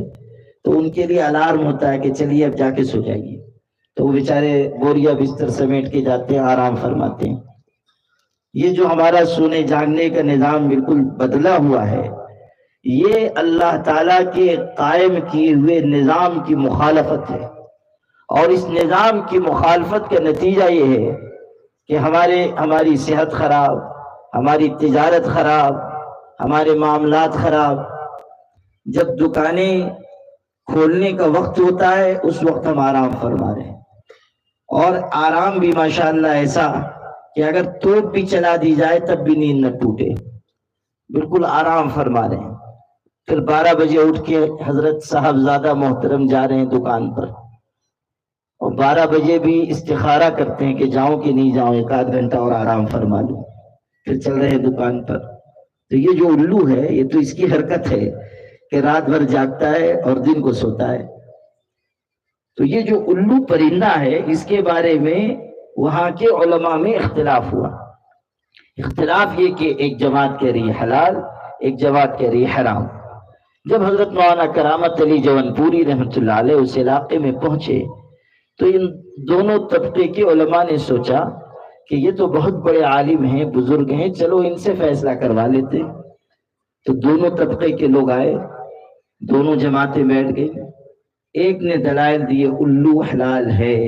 تو ان کے لیے الارم ہوتا ہے کہ چلیے اب جا کے سو جائیے، تو وہ بیچارے بوریا بستر سمیٹ کے جاتے ہیں، آرام فرماتے ہیں۔ یہ جو ہمارا سونے جاگنے کا نظام بالکل بدلا ہوا ہے، یہ اللہ تعالیٰ کے قائم کیے ہوئے نظام کی مخالفت ہے، اور اس نظام کی مخالفت کا نتیجہ یہ ہے کہ ہماری صحت خراب، ہماری تجارت خراب، ہمارے معاملات خراب۔ جب دکانیں کھولنے کا وقت ہوتا ہے اس وقت ہم آرام فرما رہے ہیں، اور آرام بھی ماشاءاللہ ایسا کہ اگر توپ بھی چلا دی جائے تب بھی نیند نہ ٹوٹے، بالکل آرام فرما رہے ہیں۔ پھر 12 بجے اٹھ کے حضرت صاحبزادہ محترم جا رہے ہیں دکان پر، اور 12 بجے بھی استخارہ کرتے ہیں کہ جاؤں کہ نہیں جاؤں، 1 آدھ گھنٹہ اور آرام فرما لوں، پھر چل رہے ہیں دکان پر۔ تو یہ جو الو ہے یہ تو اس کی حرکت ہے کہ رات بھر جاگتا ہے اور دن کو سوتا ہے۔ تو یہ جو الو پرندہ ہے اس کے بارے میں وہاں کے علماء میں اختلاف ہوا۔ اختلاف یہ کہ ایک جماعت کہہ رہی ہے حلال، ایک جماعت کہہ رہی ہے حرام۔ جب حضرت مولانا کرامت علی جون پوری رحمۃ اللہ علیہ اس علاقے میں پہنچے تو ان دونوں طبقے کے علماء نے سوچا کہ یہ تو بہت بڑے عالم ہیں، بزرگ ہیں، چلو ان سے فیصلہ کروا لیتے۔ تو دونوں طبقے کے لوگ آئے، دونوں جماعتیں بیٹھ گئی۔ ایک نے دلائل دیے الو حلال ہے،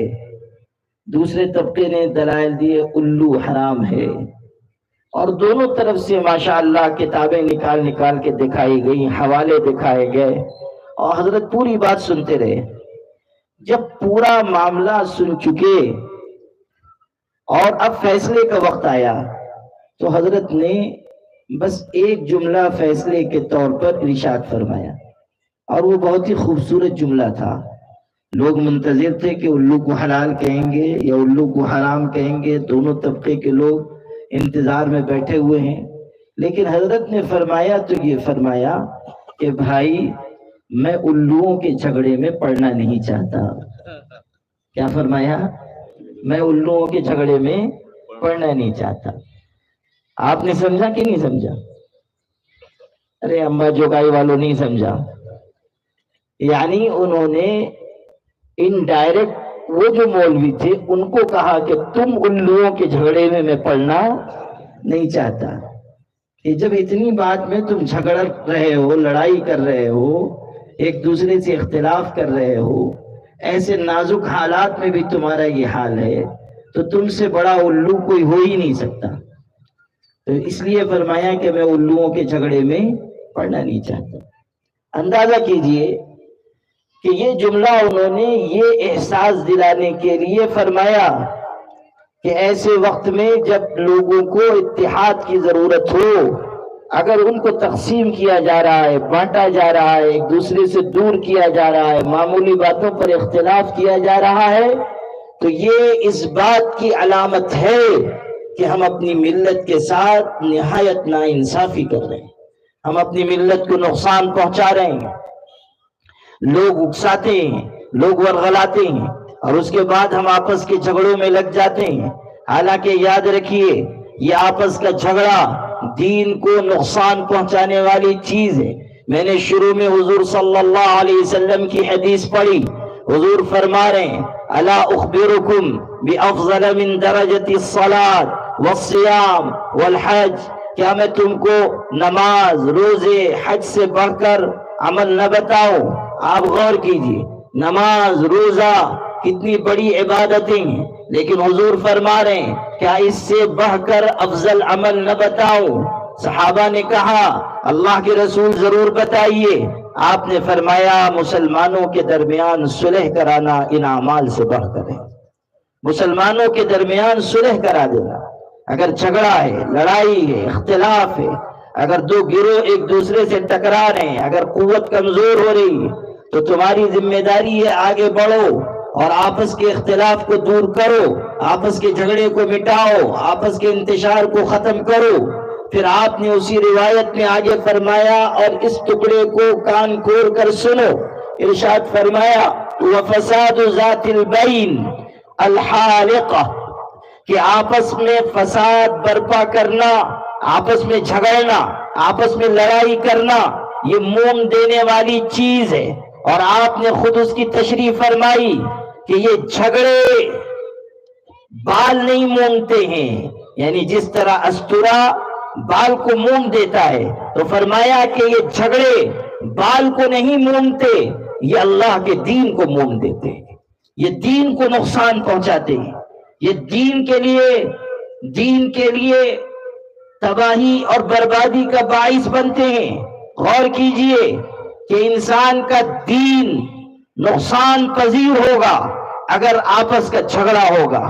دوسرے طبقے نے دلائل دیے الو حرام ہے، اور دونوں طرف سے ماشاءاللہ کتابیں نکال کے دکھائی گئی، حوالے دکھائے گئے، اور حضرت پوری بات سنتے رہے۔ جب پورا معاملہ سن چکے اور اب فیصلے کا وقت آیا تو حضرت نے بس ایک جملہ فیصلے کے طور پر ارشاد فرمایا، اور وہ بہت ہی خوبصورت جملہ تھا۔ لوگ منتظر تھے کہ الو کو حلال کہیں گے یا الو کو حرام کہیں گے، دونوں طبقے کے لوگ انتظار میں بیٹھے ہوئے ہیں، لیکن حضرت نے فرمایا تو یہ فرمایا کہ بھائی میں الوؤں کے جھگڑے میں پڑنا نہیں چاہتا۔ کیا فرمایا؟ میں الوؤں کے جھگڑے میں پڑنا نہیں چاہتا۔ آپ نے سمجھا کہ نہیں سمجھا؟ ارے امبا جوگائی والوں نہیں سمجھا، یعنی انہوں نے انڈائریکٹ وہ جو مولوی تھے ان کو کہا کہ تم الوؤں کے جھگڑے میں پڑنا نہیں چاہتا، کہ جب اتنی بات میں تم جھگڑ رہے ہو، لڑائی کر رہے ہو، ایک دوسرے سے اختلاف کر رہے ہو، ایسے نازک حالات میں بھی تمہارا یہ حال ہے تو تم سے بڑا الو کوئی ہو ہی نہیں سکتا. تو اس لیے فرمایا کہ میں الوؤں کے جھگڑے میں پڑھنا نہیں چاہتا. اندازہ کیجئے کہ یہ جملہ انہوں نے یہ احساس دلانے کے لیے فرمایا کہ ایسے وقت میں جب لوگوں کو اتحاد کی ضرورت ہو، اگر ان کو تقسیم کیا جا رہا ہے، بانٹا جا رہا ہے، ایک دوسرے سے دور کیا جا رہا ہے، معمولی باتوں پر اختلاف کیا جا رہا ہے، تو یہ اس بات کی علامت ہے کہ ہم اپنی ملت کے ساتھ نہایت ناانصافی کر رہے ہیں، ہم اپنی ملت کو نقصان پہنچا رہے ہیں. لوگ اکساتے ہیں، لوگ ورغلاتے ہیں، اور اس کے بعد ہم آپس کے جھگڑوں میں لگ جاتے ہیں. حالانکہ یاد رکھیے یہ آپس کا جھگڑا دین کو نقصان پہنچانے والی چیز ہے. میں نے شروع میں حضور صلی اللہ علیہ وسلم کی حدیث پڑھی. حضور فرما رہے ہیں الا اخبرکم بافضل من درجۃ الصلاۃ والصیام والحج، کیا میں تم کو نماز، روزے، حج سے بڑھ کر عمل نہ بتاؤں؟ آپ غور کیجئے، نماز، روزہ کتنی بڑی عبادتیں ہیں، لیکن حضور فرما رہے ہیں کیا اس سے بڑھ کر افضل عمل نہ بتاؤں؟ صحابہ نے کہا اللہ کے رسول ضرور بتائیے. آپ نے فرمایا مسلمانوں کے درمیان صلح کرانا ان اعمال سے بڑھ کر ہے. مسلمانوں کے درمیان صلح کرا دینا. اگر جھگڑا ہے، لڑائی ہے، اختلاف ہے، اگر دو گروہ ایک دوسرے سے ٹکرا رہے ہیں، اگر قوت کمزور ہو رہی ہے، تو تمہاری ذمہ داری ہے آگے بڑھو اور آپس کے اختلاف کو دور کرو، آپس کے جھگڑے کو مٹاؤ، آپس کے انتشار کو ختم کرو. پھر آپ نے اسی روایت میں آگے فرمایا اور اس ٹکڑے کو کان کھول کر سنو. ارشاد فرمایا وَفَسَادُ ذَاتِ الْبَيْنِ الْحَالِقَةِ، کہ آپس میں فساد برپا کرنا، آپس میں جھگڑنا، آپس میں لڑائی کرنا، یہ موم دینے والی چیز ہے. اور آپ نے خود اس کی تشریح فرمائی کہ یہ جھگڑے بال نہیں مومتے ہیں، یعنی جس طرح استورا بال کو موم دیتا ہے، تو فرمایا کہ یہ جھگڑے بال کو نہیں مومتے، یہ اللہ کے دین کو موم دیتے ہیں، یہ دین کو نقصان پہنچاتے ہیں، یہ دین کے لیے تباہی اور بربادی کا باعث بنتے ہیں. غور کیجئے کہ انسان کا دین نقصان پذیر ہوگا اگر آپس کا جھگڑا ہوگا.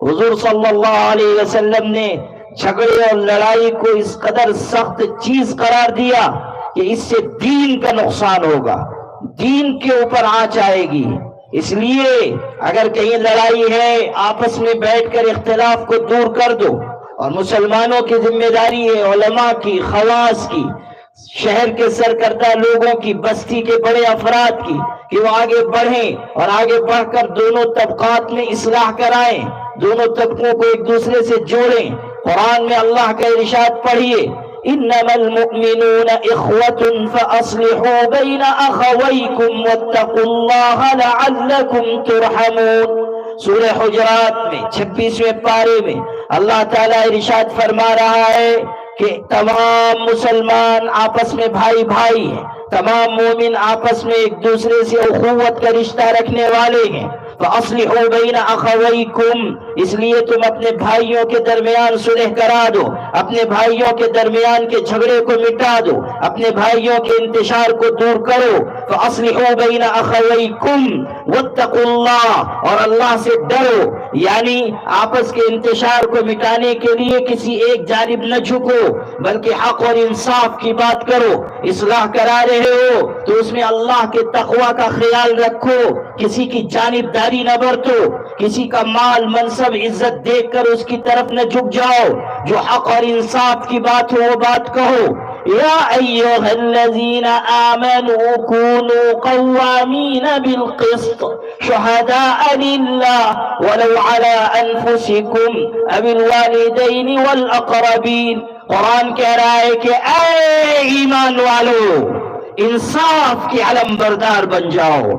حضور صلی اللہ علیہ وسلم نے جھگڑے اور لڑائی کو اس قدر سخت چیز قرار دیا کہ اس سے دین کا نقصان ہوگا، دین کے اوپر آنچ آئے گی. اس لیے اگر کہیں لڑائی ہے آپس میں بیٹھ کر اختلاف کو دور کر دو. اور مسلمانوں کی ذمہ داری ہے، علماء کی، خواص کی، شہر کے سرکردہ لوگوں کی، بستی کے بڑے افراد کی، کہ وہ آگے بڑھیں اور آگے بڑھ کر دونوں طبقات میں اصلاح کرائیں، دونوں طبقوں کو ایک دوسرے سے جوڑیں. قرآن میں اللہ کا ارشاد پڑھیے انما المؤمنون اخوة فاصلحوا بین اخویکم واتقوا اللہ لعلکم ترحمون. سورہ حجرات میں 26ویں پارے میں اللہ تعالیٰ ارشاد فرما رہا ہے کہ تمام مسلمان آپس میں بھائی بھائی ہیں، تمام مومن آپس میں ایک دوسرے سے اخوت کا رشتہ رکھنے والے ہیں. فَأَصْلِحُوا بَيْنَ أَخَوَيْكُمْ، اس لیے تم اپنے بھائیوں کے درمیان صلح کرا دو، اپنے بھائیوں کے درمیان کے جھگڑے کو مٹا دو، اپنے بھائیوں کے انتشار کو دور کرو. فَأَصْلِحُوا بَيْنَ أَخَوَيْكُمْ وَاتَّقُوا اللَّهَ، اور اللہ سے ڈرو. یعنی آپس کے انتشار کو مٹانے کے لیے کسی ایک جانب نہ جھکو بلکہ حق اور انصاف کی بات کرو. اصلاح کرا رہے ہو تو اس میں اللہ کے تقوی کا خیال رکھو، کسی کی جانبداری نہ برتو، کسی کا مال، منصب، عزت دیکھ کر اس کی طرف نہ جھک جاؤ. جو حق اور انصاف کی بات ہو وہ بات کہو. یا ایھا الذین آمنوا کونوا قوامین بالقسط شہداء للہ ولو علی انفسکم او الوالدین والاقربین. قرآن کہہ رہا ہے کہ اے ایمان والو، انصاف کے علم بردار بن جاؤ،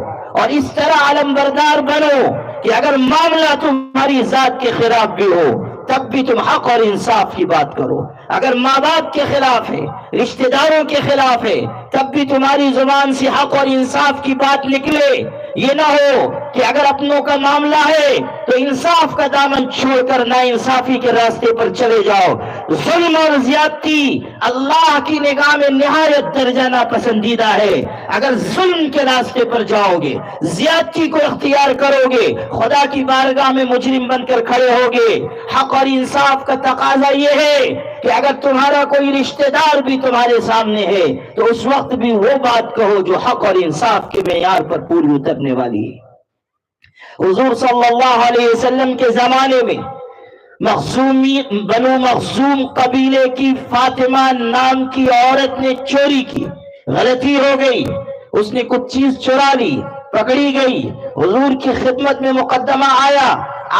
اور اس طرح علم بردار بنو کہ اگر معاملہ تمہاری ذات کے خلاف بھی ہو تب بھی تم حق اور انصاف کی بات کرو. اگر ماں باپ کے خلاف ہے، رشتہ داروں کے خلاف ہے، تب بھی تمہاری زبان سے حق اور انصاف کی بات نکلے. یہ نہ ہو کہ اگر اپنوں کا معاملہ ہے تو انصاف کا دامن چھوڑ کر نا انصافی کے راستے پر چلے جاؤ۔ ظلم اور زیادتی اللہ کی نگاہ میں نہایت درجہ ناپسندیدہ ہے۔ اگر ظلم کے راستے پر جاؤ گے، زیادتی کو اختیار کرو گے، خدا کی بارگاہ میں مجرم بن کر کھڑے ہوگے۔ حق اور انصاف کا تقاضا یہ ہے کہ اگر تمہارا کوئی رشتہ دار بھی تمہارے سامنے ہے تو اس وقت بھی وہ بات کہو جو حق اور انصاف کے معیار پر پوری اترنے والی ہے۔ حضور صلی اللہ علیہ وسلم کے زمانے میں بنو مخزوم قبیلے کی فاطمہ نام کی عورت نے چوری کی، غلطی ہو گئی، اس نے کچھ چیز چرا لی، پکڑی گئی، حضور کی خدمت میں مقدمہ آیا،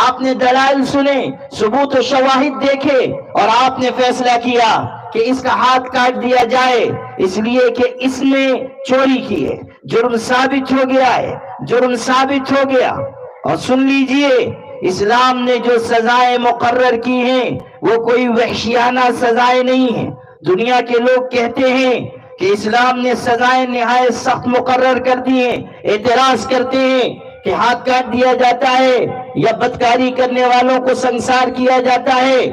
آپ نے دلائل سنے، ثبوت و شواہد دیکھے اور آپ نے فیصلہ کیا کہ اس کا ہاتھ کاٹ دیا جائے، اس لیے کہ اس نے چوری کی ہے، جرم ثابت ہو گیا ہے، جرم ثابت ہو گیا۔ اور سن لیجئے، اسلام نے جو سزائیں مقرر کی ہیں وہ کوئی وحشیانہ سزائیں نہیں ہیں۔ دنیا کے لوگ کہتے ہیں کہ اسلام نے سزائیں نہایت سخت مقرر کر دی ہیں، اعتراض کرتے ہیں کہ ہاتھ کاٹ دیا جاتا ہے یا بدکاری کرنے والوں کو سنسار کیا جاتا ہے۔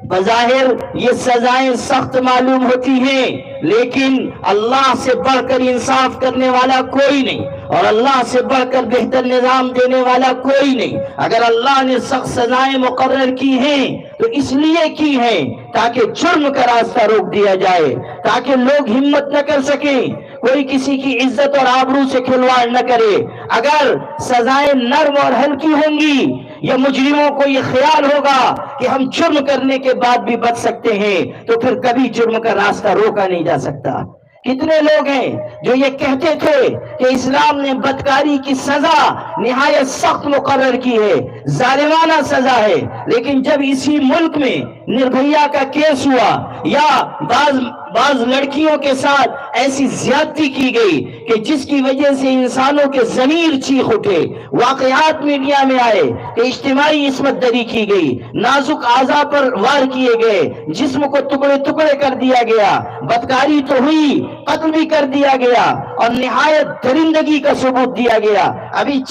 بظاہر یہ سزائیں سخت معلوم ہوتی ہیں، لیکن اللہ سے بڑھ کر انصاف کرنے والا کوئی نہیں اور اللہ سے بڑھ کر بہتر نظام دینے والا کوئی نہیں۔ اگر اللہ نے سخت سزائیں مقرر کی ہیں تو اس لیے کی ہیں تاکہ جرم کا راستہ روک دیا جائے، تاکہ لوگ ہمت نہ کر سکیں، کوئی کسی کی عزت اور آبرو سے کھلواڑ نہ کرے۔ اگر سزائیں نرم اور ہلکی ہوں گی یا مجرموں کو یہ خیال ہوگا کہ ہم جرم کرنے کے بعد بھی بچ سکتے ہیں تو پھر کبھی جرم کا راستہ روکا نہیں جا سکتا۔ کتنے لوگ ہیں جو یہ کہتے تھے کہ اسلام نے بدکاری کی سزا نہایت سخت مقرر کی ہے، ظالمانہ سزا ہے، لیکن جب اسی ملک میں نربھیا کا کیس ہوا یا بعض لڑکیوں کے ساتھ ایسی زیادتی کی گئی کہ جس کی وجہ سے انسانوں کے ضمیر چیخ اٹھے، واقعات میڈیا میں آئے کہ اجتماعی عصمت دری کی گئی، نازک اعضاء پر وار کیے گئے، جسم کو ٹکڑے ٹکڑے کر دیا گیا، بدکاری تو ہوئی، قتل بھی کر دیا گیا اور نہایت درندگی کا ثبوت دیا گیا۔ ابھی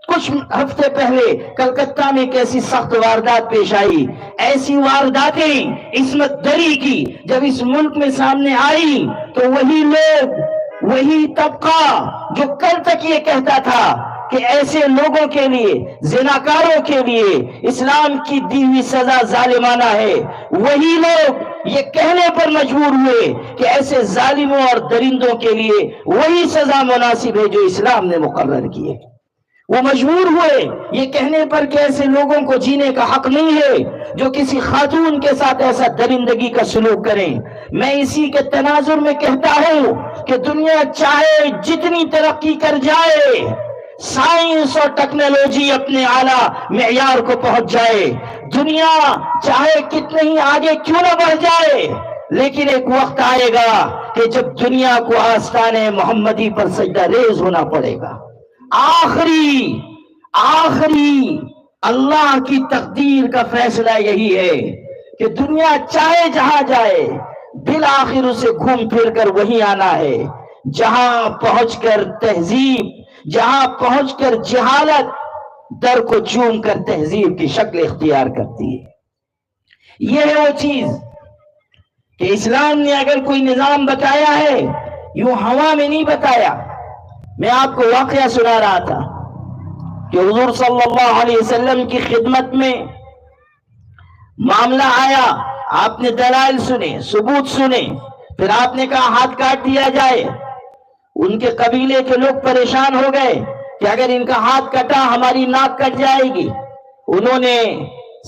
کچھ ہفتے پہلے کلکتہ میں کیسی سخت واردات پیش آئی، ایسی وارداتیں عصمت دری کی جب اس ملک میں سامنے آئی تو وہی لوگ، وہی طبقہ جو کل تک یہ کہتا تھا کہ ایسے لوگوں کے لیے، زناکاروں کے لیے اسلام کی دی ہوئی سزا ظالمانہ ہے، وہی لوگ یہ کہنے پر مجبور ہوئے کہ ایسے ظالموں اور درندوں کے لیے وہی سزا مناسب ہے جو اسلام نے مقرر کی ہے۔ وہ مجبور ہوئے یہ کہنے پر کہ ایسے لوگوں کو جینے کا حق نہیں ہے جو کسی خاتون کے ساتھ ایسا درندگی کا سلوک کریں۔ میں اسی کے تناظر میں کہتا ہوں کہ دنیا چاہے جتنی ترقی کر جائے، سائنس اور ٹیکنالوجی اپنے اعلیٰ معیار کو پہنچ جائے، دنیا چاہے کتنے ہی آگے کیوں نہ بڑھ جائے، لیکن ایک وقت آئے گا کہ جب دنیا کو آستانے محمدی پر سجدہ ریز ہونا پڑے گا۔ آخری اللہ کی تقدیر کا فیصلہ یہی ہے کہ دنیا چاہے جہاں جائے، بالآخر اسے گھوم پھر کر وہی آنا ہے جہاں پہنچ کر تہذیب، جہاں پہنچ کر جہالت در کو چوم کر تہذیب کی شکل اختیار کرتی ہے۔ یہ ہے وہ چیز کہ اسلام نے اگر کوئی نظام بتایا ہے یوں ہوا میں نہیں بتایا۔ میں آپ کو واقعہ سنا رہا تھا کہ حضور صلی اللہ علیہ وسلم کی خدمت میں معاملہ آیا، آپ نے دلائل سنے، ثبوت سنے، پھر آپ نے کہا ہاتھ کاٹ دیا جائے۔ ان کے قبیلے کے لوگ پریشان ہو گئے کہ اگر ان کا ہاتھ کٹا ہماری ناک کٹ جائے گی۔ انہوں نے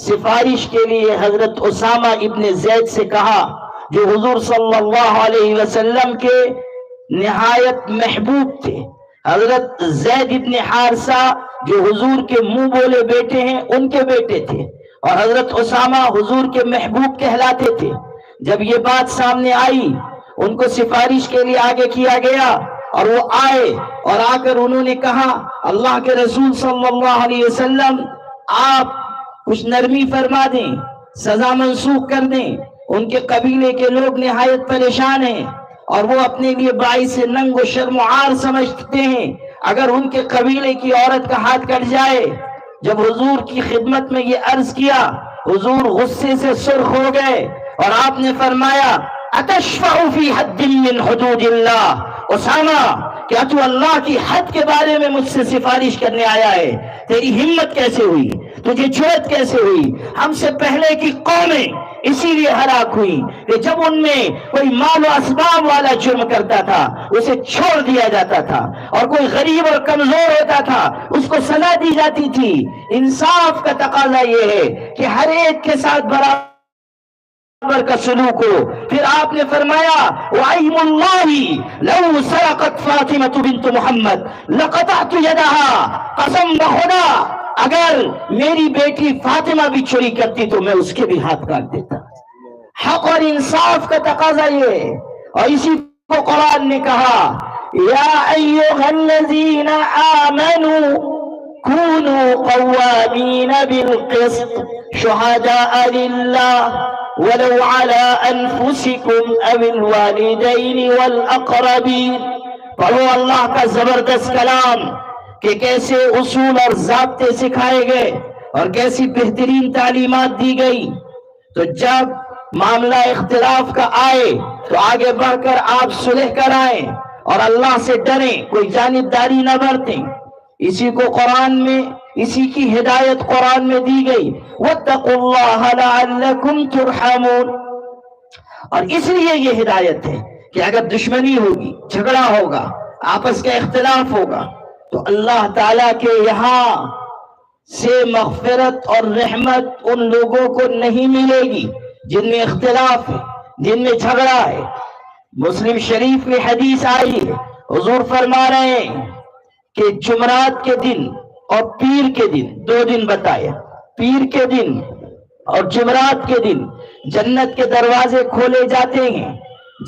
سفارش کے لیے حضرت اسامہ ابن زید سے کہا جو حضور صلی اللہ علیہ وسلم کے نہایت محبوب تھے۔ حضرت زید ابن حارثہ جو حضور کے منہ بولے بیٹے ہیں ان کے بیٹے تھے، اور حضرت اسامہ حضور کے محبوب کہلاتے تھے۔ جب یہ بات سامنے آئی ان کو سفارش کے لیے آگے کیا گیا اور وہ آئے، اور آ کر انہوں نے کہا اللہ کے رسول صلی اللہ علیہ وسلم آپ کچھ نرمی فرما دیں، سزا منسوخ کر دیں۔ ان کے قبیلے کے لوگ نہایت پریشان ہیں اور وہ اپنے لیے باعث ننگ و شرم و عار سمجھتے ہیں۔ اگر ان کے قبیلے کی عورت کا ہاتھ کٹ جائے. جب حضور کی خدمت میں یہ عرض کیا، حضور غصے سے سرخ ہو گئے اور آپ نے فرمایا اتشفع فی حد من حدود اللہ، اسامہ کیا تو اللہ کی حد کے بارے میں مجھ سے سفارش کرنے آیا ہے؟ تیری ہمت کیسے ہوئی؟ تجھے جرأت کیسے ہوئی؟ ہم سے پہلے کی قومیں اسی لیے ہلاک ہوئی کہ جب ان میں کوئی مال و اسباب والا جرم کرتا تھا اسے چھوڑ دیا جاتا تھا، اور کوئی غریب اور کمزور ہوتا تھا اس کو سزا دی جاتی تھی. انصاف کا تقاضا یہ ہے کہ ہر ایک کے ساتھ برابر کا سلوک ہو. پھر آپ نے فرمایا وَأَيْمُ اللَّهِ لَوْ سَرَقَتْ فَاطِمَةُ بِنْتُ مُحَمَّدْ لَقَطَعْتُ يَدَهَا، قسم بخدا اگر میری بیٹی فاطمہ بھی چوری کرتی تو میں اس کے بھی ہاتھ کاٹ دیتا. حق اور انصاف کا تقاضا یہ ہے. اور اسی کو قرآن نے کہا یا ایھا الذین آمنوا کونوا قوامین بالقسط شہداء للہ ولو علی انفسکم او الوالدین والاقربین. پڑھو اللہ کا زبردست کلام کہ کیسے اصول اور ضابطے سکھائے گئے اور کیسی بہترین تعلیمات دی گئی. تو جب معاملہ اختلاف کا آئے تو آگے بڑھ کر آپ صلح کرائیں اور اللہ سے ڈریں، کوئی جانبداری نہ برتیں. اسی کو قرآن میں، اسی کی ہدایت قرآن میں دی گئی وَاتَّقُوا اللَّهَ لَعَلَّكُمْ تُرْحَمُونَ. اور اس لیے یہ ہدایت ہے کہ اگر دشمنی ہوگی، جھگڑا ہوگا، آپس کا اختلاف ہوگا تو اللہ تعالیٰ کے یہاں سے مغفرت اور رحمت ان لوگوں کو نہیں ملے گی جن میں اختلاف ہے، جن میں جھگڑا ہے. مسلم شریف میں حدیث آئی ہے، حضور فرما رہے ہیں کہ جمعرات کے دن اور پیر کے دن، 2 دن بتایا، پیر کے دن اور جمعرات کے دن جنت کے دروازے کھولے جاتے ہیں،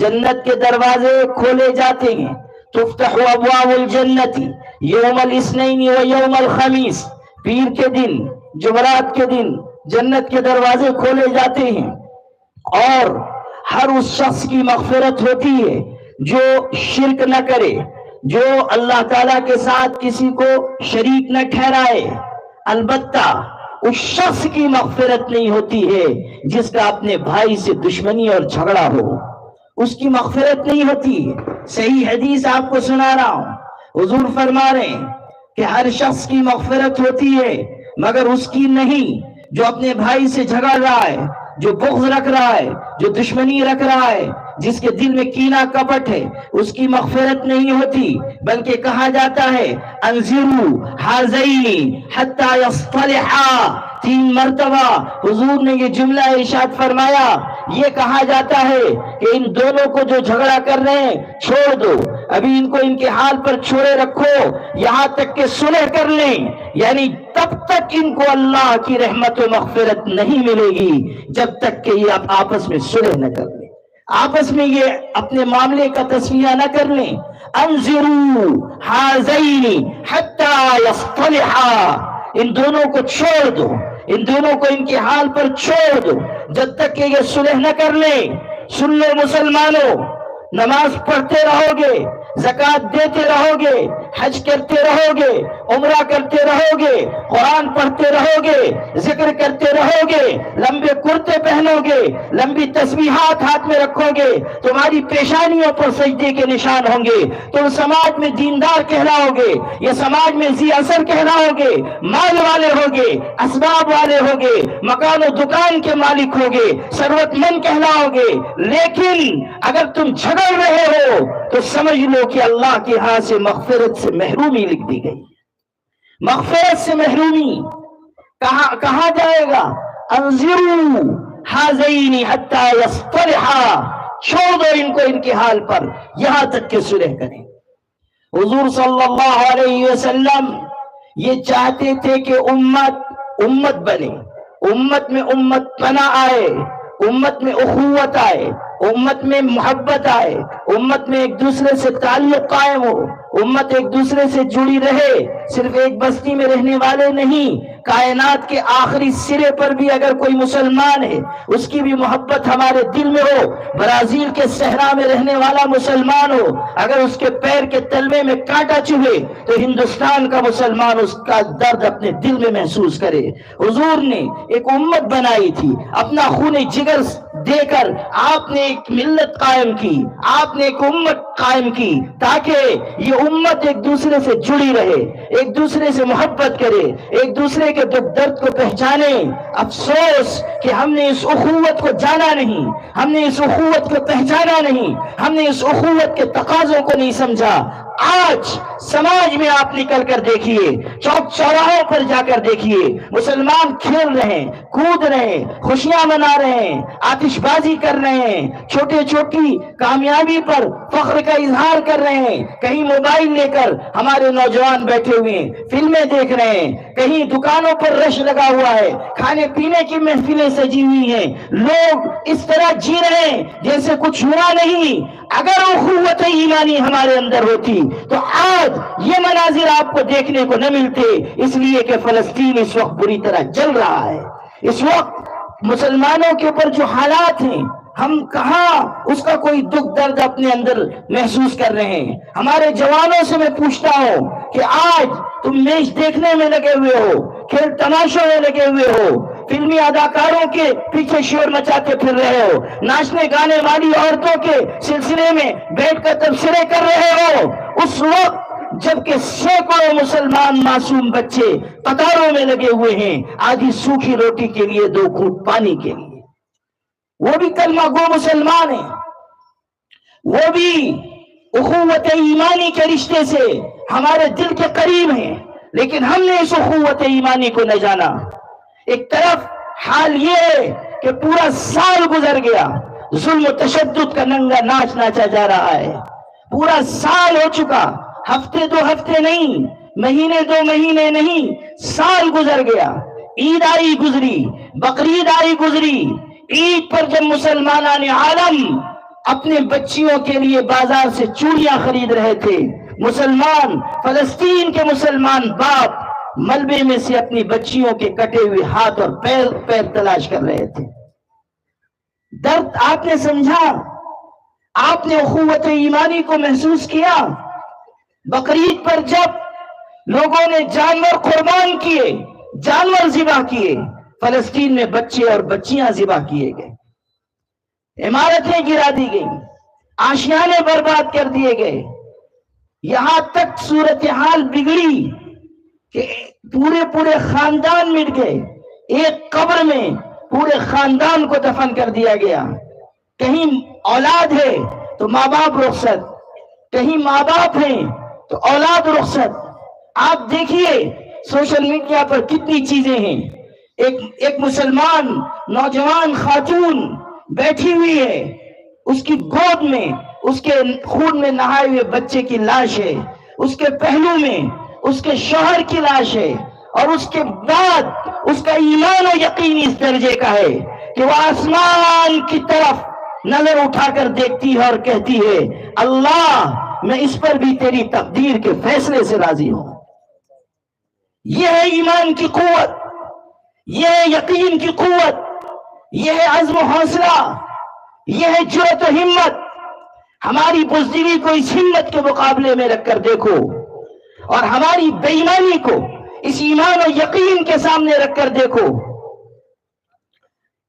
جنت کے دروازے کھولے جاتے ہیں. تفتح ابواب الجنت یوم الاثنین و یوم الخمیس. پیر کے دن، جمعرات کے دن جنت کے دروازے کھولے جاتے ہیں اور ہر اس شخص کی مغفرت ہوتی ہے جو شرک نہ کرے، جو اللہ تعالیٰ کے ساتھ کسی کو شریک نہ ٹھہرائے. البتہ اس شخص کی مغفرت نہیں ہوتی ہے جس کا اپنے بھائی سے دشمنی اور جھگڑا ہو، اس کی مغفرت نہیں ہوتی. صحیح حدیث آپ کو سنا رہا ہوں، حضور فرما رہے ہیں کہ ہر شخص کی مغفرت ہوتی ہے مگر اس کی نہیں جو اپنے بھائی سے جھگڑ رہا ہے، جو بغض رکھ رہا ہے، جو دشمنی رکھ رہا ہے، جس کے دل میں کینہ کپٹ ہے، اس کی مغفرت نہیں ہوتی. بلکہ کہا جاتا ہے انذروا ھذین حتی یصطلحا. 3 مرتبہ حضور نے یہ جملہ ارشاد فرمایا. یہ کہا جاتا ہے کہ ان دونوں کو جو جھگڑا کر رہے ہیں چھوڑ دو، ابھی ان کو ان کے حال پر چھوڑے رکھو یہاں تک کہ صلح کر لیں. یعنی تب تک ان کو اللہ کی رحمت و مغفرت نہیں ملے گی جب تک کہ یہ آپس میں صلح نہ کر لیں، آپس میں یہ اپنے معاملے کا تسویہ نہ کر لیں. انذروا ھذین حتی یصطلحا. ان دونوں کو چھوڑ دو، ان دونوں کو ان کے حال پر چھوڑ دو جب تک کہ یہ صلح نہ کر لیں. سن لو مسلمانوں، نماز پڑھتے رہو گے، زکوٰۃ دیتے رہو گے، حج کرتے رہو گے، عمرہ کرتے رہو گے، قرآن پڑھتے رہو گے، ذکر کرتے رہو گے، لمبے کرتے پہنو گے، لمبی تسبیحات ہاتھ میں رکھو گے، تمہاری پیشانیوں پر سجدے کے نشان ہوں گے، تم سماج میں دیندار کہلاؤ گے، یہ سماج میں ذی اثر کہلاؤ گے، مال والے ہوگے، اسباب والے ہوگے، مکان و دکان کے مالک ہوگے، ثروت مند کہلاؤ گے. لیکن اگر تم جھگڑ رہے ہو تو سمجھ لو کہ اللہ کے ہاں سے مغفرت سے محرومی لکھ دی گئی. مغفرت سے محرومی کہا جائے گا انذروا ھذین حتی یصطلحا. چھوڑ دو ان کو ان کے حال پر یہاں تک کہ صلح کریں. حضور صلی اللہ علیہ وسلم یہ چاہتے تھے کہ امت بنے، امت میں امت پناہ آئے، امت میں اخوت آئے، امت میں محبت آئے، امت میں ایک دوسرے سے تعلق قائم ہو، امت ایک دوسرے سے جڑی رہے، صرف ایک بستی میں رہنے والے نہیں، کائنات کے آخری سرے پر بھی اگر کوئی مسلمان ہے اس کی بھی محبت ہمارے دل میں ہو۔ برازیل کے صحرا میں رہنے والا مسلمان ہو، اگر اس کے پیر کے تلوے میں کانٹا چبھے تو ہندوستان کا مسلمان اس کا درد اپنے دل میں محسوس کرے۔ حضور نے ایک امت بنائی تھی، اپنا خون جگر دے کر آپ نے ایک ملت قائم کی، آپ نے ایک امت قائم کی تاکہ یہ امت ایک دوسرے سے جڑی رہے، ایک دوسرے سے محبت کرے، ایک دوسرے کے دکھ درد کو پہچانے۔ افسوس کہ ہم نے اس اخوت کو جانا نہیں، ہم نے اس اخوت کو پہچانا نہیں، ہم نے اس اخوت کے تقاضوں کو نہیں سمجھا۔ آج سماج میں آپ نکل کر دیکھیے، چوک چوراہوں پر جا کر دیکھیے، مسلمان کھیل رہے ہیں، کود رہے ہیں، خوشیاں منا رہے ہیں، آتش بازی کر رہے ہیں، چھوٹے چھوٹی کامیابی پر فخر کا اظہار کر رہے ہیں۔ کہیں موبائل لے کر ہمارے نوجوان بیٹھے ہوئے ہیں، فلمیں دیکھ رہے ہیں، کہیں دکانوں پر رش لگا ہوا ہے، کھانے پینے کی محفلیں سجی ہوئی ہیں، لوگ اس طرح جی رہے ہیں جیسے کچھ ہوا نہیں۔ اگر اخوت ایمانی ہمارے اندر ہوتی تو آج یہ مناظر آپ کو دیکھنے کو نہ ملتے، اس لیے کہ فلسطین اس وقت بری طرح جل رہا ہے۔ اس وقت مسلمانوں کے اوپر جو حالات ہیں، ہم کہاں اس کا کوئی دکھ درد اپنے اندر محسوس کر رہے ہیں۔ ہمارے جوانوں سے میں پوچھتا ہوں کہ آج تم میچ دیکھنے میں لگے ہوئے ہو، کھیل تماشوں میں لگے ہوئے ہو، فلمی اداکاروں کے پیچھے شور مچاتے پھر رہے ہو، ناچنے گانے والی عورتوں کے سلسلے میں بیٹھ کر تبصرے کر رہے ہو، اس وقت جبکہ سینکڑوں مسلمان معصوم بچے قطاروں میں لگے ہوئے ہیں، آدھی سوکھی روٹی کے لیے، 2 گھونٹ پانی کے لیے۔ وہ بھی کلمہ گو مسلمان ہیں، وہ بھی اخوت ایمانی کے رشتے سے ہمارے دل کے قریب ہیں، لیکن ہم نے اس اخوت ایمانی کو نہ جانا۔ ایک طرف حال یہ ہے کہ پورا سال گزر گیا، ظلم و تشدد کا ننگا ناچ ناچا جا رہا ہے، پورا سال ہو چکا، ہفتے 2 ہفتے نہیں، مہینے 2 مہینے نہیں، سال گزر گیا۔ عید آئی گزری، بقرعید آئی گزری، عید پر جب مسلمانان عالم اپنے بچیوں کے لیے بازار سے چوڑیاں خرید رہے تھے، مسلمان فلسطین کے مسلمان باپ ملبے میں سے اپنی بچیوں کے کٹے ہوئے ہاتھ اور پیر تلاش کر رہے تھے۔ درد آپ نے سمجھا، آپ نے اخوت ایمانی کو محسوس کیا۔ بقرعید پر جب لوگوں نے جانور قربان کیے، جانور ذبح کیے، فلسطین میں بچے اور بچیاں ذبح کیے گئے، عمارتیں گرا دی گئیں، آشیانے برباد کر دیے گئے، یہاں تک صورتحال بگڑی کہ پورے خاندان مٹ گئے، ایک قبر میں پورے خاندان کو دفن کر دیا گیا۔ کہیں اولاد ہے تو ماں باپ رخصت، کہیں ماں باپ ہیں تو اولاد رخصت۔ آپ دیکھیے سوشل میڈیا پر کتنی چیزیں ہیں، ایک مسلمان نوجوان خاتون بیٹھی ہوئی ہے، اس کی گود میں اس کے خون میں نہائے ہوئے بچے کی لاش ہے، اس کے پہلو میں اس کے شوہر کی لاش ہے، اور اس کے بعد اس کا ایمان و یقین اس درجے کا ہے کہ وہ آسمان کی طرف نظر اٹھا کر دیکھتی ہے اور کہتی ہے، اللہ میں اس پر بھی تیری تقدیر کے فیصلے سے راضی ہوں۔ یہ ہے ایمان کی قوت، یہ ہے یقین کی قوت، یہ ہے عزم و حوصلہ، یہ ہے جرأت و ہمت۔ ہماری بزدلی کو اس ہمت کے مقابلے میں رکھ کر دیکھو، اور ہماری بے ایمانی کو اس ایمان و یقین کے سامنے رکھ کر دیکھو،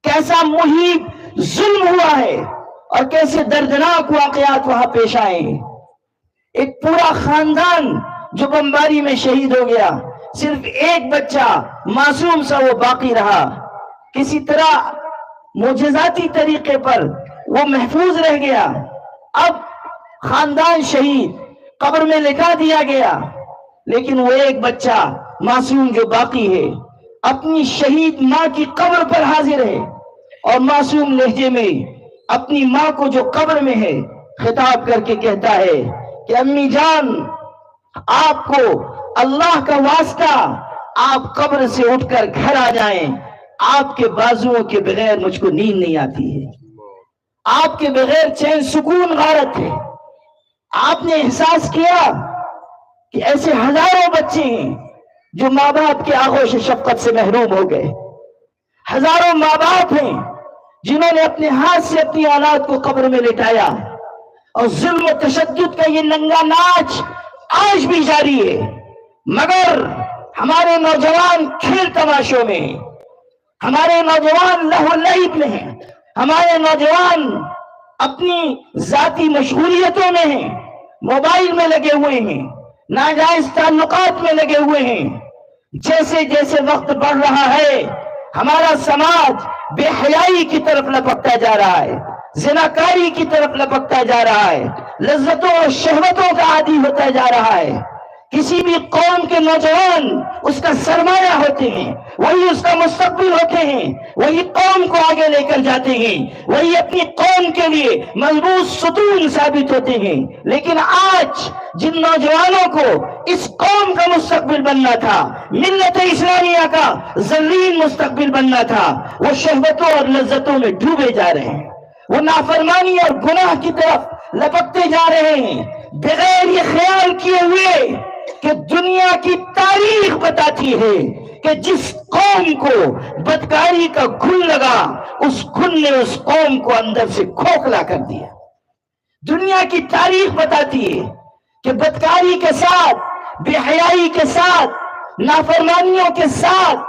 کیسا محیط ظلم ہوا ہے اور کیسے دردناک واقعات وہاں پیش آئے ہیں۔ ایک پورا خاندان جو بمباری میں شہید ہو گیا، صرف ایک بچہ معصوم سا وہ باقی رہا، کسی طرح معجزاتی طریقے پر وہ محفوظ رہ گیا۔ اب خاندان شہید، قبر میں لٹا دیا گیا، لیکن وہ ایک بچہ معصوم جو باقی ہے اپنی شہید ماں کی قبر پر حاضر ہے، اور معصوم لہجے میں اپنی ماں کو جو قبر میں ہے خطاب کر کے کہتا ہے کہ امی جان، آپ کو اللہ کا واسطہ، آپ قبر سے اٹھ کر گھر آ جائیں، آپ کے بازوؤں کے بغیر مجھ کو نیند نہیں آتی ہے، آپ کے بغیر چین سکون غارت ہے۔ آپ نے احساس کیا کہ ایسے ہزاروں بچے ہیں جو ماں باپ کے آغوش شفقت سے محروم ہو گئے. ہزاروں ماں باپ ہیں جنہوں نے اپنے ہاتھ سے اپنی اولاد کو قبر میں لٹایا، اور ظلم و تشدد کا یہ ننگا ناچ آج بھی جاری ہے. مگر ہمارے نوجوان کھیل تماشوں میں ہیں، ہمارے نوجوان لہو لعب میں ہیں، ہمارے نوجوان اپنی ذاتی مشغولیتوں میں ہیں، موبائل میں لگے ہوئے ہیں، ناجائز تعلقات میں لگے ہوئے ہیں. جیسے جیسے وقت بڑھ رہا ہے ہمارا سماج بے حیائی کی طرف لپکتا جا رہا ہے، زناکاری کی طرف لپکتا جا رہا ہے، لذتوں اور شہوتوں کا عادی ہوتا جا رہا ہے. کسی بھی قوم کے نوجوان اس کا سرمایہ ہوتے ہیں، وہی اس کا مستقبل ہوتے ہیں، وہی قوم کو آگے لے کر جاتے ہیں، وہی اپنی قوم کے لیے مضبوط ستون ثابت ہوتے ہیں. لیکن آج جن نوجوانوں کو اس قوم کا مستقبل بننا تھا، ملت اسلامیہ کا ذلیل مستقبل بننا تھا، وہ شہوتوں اور لذتوں میں ڈوبے جا رہے ہیں، وہ نافرمانی اور گناہ کی طرف لپکتے جا رہے ہیں، بغیر یہ خیال کیے ہوئے کہ دنیا کی تاریخ بتاتی ہے کہ جس قوم کو بدکاری کا گھن لگا اس گھن نے اس قوم کو اندر سے کھوکھلا کر دیا. دنیا کی تاریخ بتاتی ہے کہ بدکاری کے ساتھ، بے حیائی کے ساتھ، نافرمانیوں کے ساتھ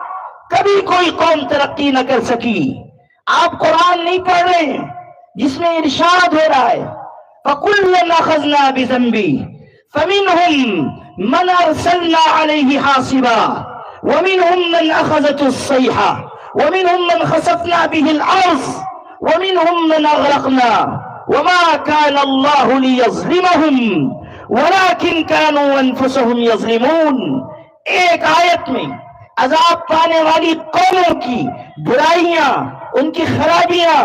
کبھی کوئی قوم ترقی نہ کر سکی. آپ قرآن نہیں پڑھ رہے ہیں جس میں ارشاد ہو رہا ہے فَكُلًّا أَخَذْنَا بِذَنبِهِ فَمِنْهُمْ مَنْ أَرْسَلْنَا عَلَيْهِ حَاصِبًا وَمِنْهُمْ مَنْ أَخَذَتْهُ الصَّيْحَةُ وَمِنْهُمْ مَنْ خَسَفْنَا بِهِ الْأَرْضَ وَمِنْهُمْ مَنْ أَغْرَقْنَا وَمَا كَانَ اللَّهُ لِيَظْلِمَهُمْ وَلَكِنْ كَانُوا أَنفُسَهُمْ يَظْلِمُونَ. ایک آیت میں عذاب پانے والی قوموں کی برائیاں، ان کی خرابیاں،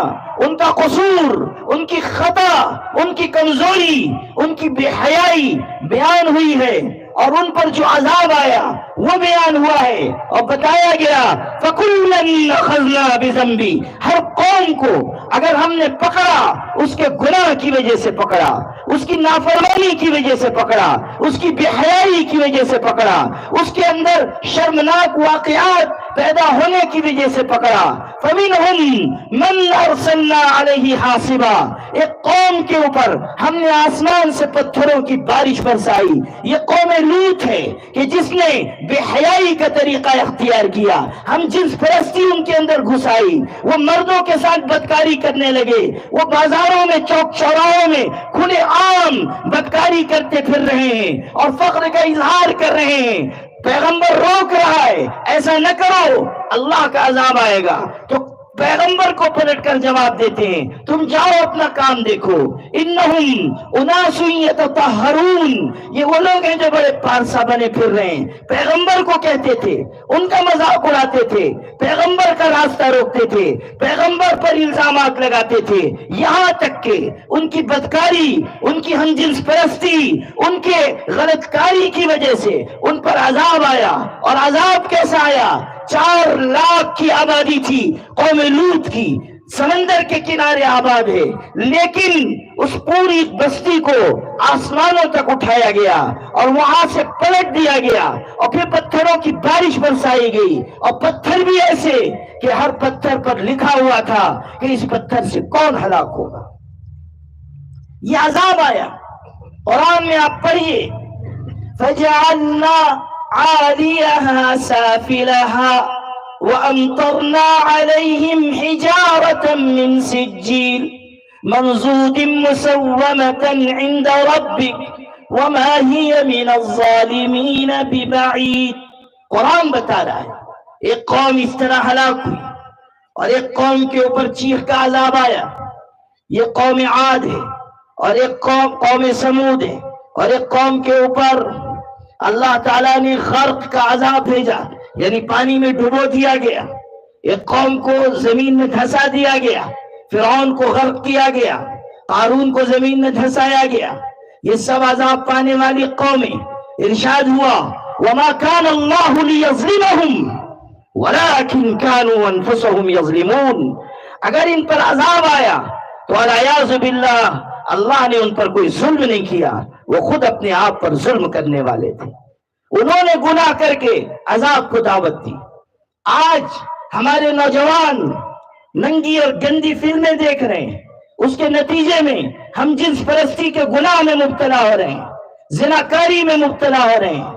ان کا قصور، ان کی خطا، ان کی کمزوری، ان کی بے حیائی بیان ہوئی ہے، اور ان پر جو عذاب آیا وہ بیان ہوا ہے، اور بتایا گیا فَكُلًّا أَخَذْنَا بِذَنبِهِ. ہر قوم کو اگر ہم نے پکڑا اس کے گناہ کی وجہ سے پکڑا، اس کی نافرمانی کی وجہ سے پکڑا، اس کی بے حیائی کی وجہ سے پکڑا، اس کے اندر شرمناک واقعات پیدا ہونے کی وجہ سے پکڑا. فَمِنْهُمْ مَنْ أَرْسَلْنَا عَلَيْهِ حَاصِبًا. ایک قوم کے اوپر ہم نے آسمان سے پتھروں کی بارش برسائی. یہ قوم لوط ہے کہ جس نے بے حیائی کا طریقہ اختیار کیا. ہم جنس پرستی ان کے اندر گھسائی، وہ مردوں کے ساتھ بدکاری کرنے لگے، وہ بازاروں میں چوک چوراہوں میں کھلے عام بدکاری کرتے پھر رہے ہیں اور فخر کا اظہار کر رہے ہیں. پیغمبر روک رہا ہے ایسا نہ کرو، اللہ کا عذاب آئے گا. تو پیغمبر کو پلٹ کر جواب دیتے ہیں تم جاؤ اپنا کام دیکھو. انہم اناس یتطہرون. یہ وہ لوگ ہیں جو بڑے پارسا بنے پھر رہے ہیں. پیغمبر کو کہتے تھے، ان کا مذاق اڑاتے تھے، پیغمبر کا راستہ روکتے تھے، پیغمبر پر الزامات لگاتے تھے، یہاں تک کہ ان کی بدکاری، ان کی ہم جنس پرستی، ان کے غلط کاری کی وجہ سے ان پر عذاب آیا. اور عذاب کیسا آیا؟ 4 لاکھ کی آبادی تھی قوم لوط کی، سمندر کے کنارے آباد ہے، لیکن اس پوری بستی کو آسمانوں تک اٹھایا گیا اور وہاں سے پلٹ دیا گیا، اور پھر پتھروں کی بارش برسائی گئی، اور پتھر بھی ایسے کہ ہر پتھر پر لکھا ہوا تھا کہ اس پتھر سے کون ہلاک ہوگا. یہ عذاب آیا. قرآن میں آپ پڑھیے فَجَعَلْنَا عَالِيَهَا سَافِلَهَا وَأَمْطَرْنَا عَلَيْهِمْ حِجَارَةً مِّن سِجِّيلٍ مَّنضُودٍ مُّسَوَّمَةً عِندَ رَبِّكَ وَمَا هِيَ مِنَ الظَّالِمِينَ بِبَعِيدٍ. قرآن بتا رہا ہے ایک قوم اس طرح ہلاک ہوئی اور ایک قوم کے اوپر چیخ کا عذاب آیا. یہ قوم عاد ہے، اور ایک قوم سمود ہے، اور ایک قوم کے اوپر اللہ تعالیٰ نے غرق کا عذاب بھیجا، یعنی پانی میں ڈبو دیا گیا. ایک قوم کو زمین میں دھسا دیا گیا، فرعون کو غرق کیا گیا، قارون کو زمین میں دھسایا گیا. یہ سب عذاب پانے والی قومیں. ارشاد ہوا وَمَا كَانَ اللَّهُ لِيَظْلِمَهُمْ وَلَكِنْ كَانُوا أَنفُسَهُمْ يَظْلِمُونَ. اگر ان پر عذاب آیا تو والعیاذ باللہ اللہ نے ان پر کوئی ظلم نہیں کیا، وہ خود اپنے آپ پر ظلم کرنے والے تھے. انہوں نے گناہ کر کے عذاب کو دعوت دی. آج ہمارے نوجوان ننگی اور گندی فلمیں دیکھ رہے ہیں، اس کے نتیجے میں ہم جنس پرستی کے گناہ میں مبتلا ہو رہے ہیں، زناکاری میں مبتلا ہو رہے ہیں،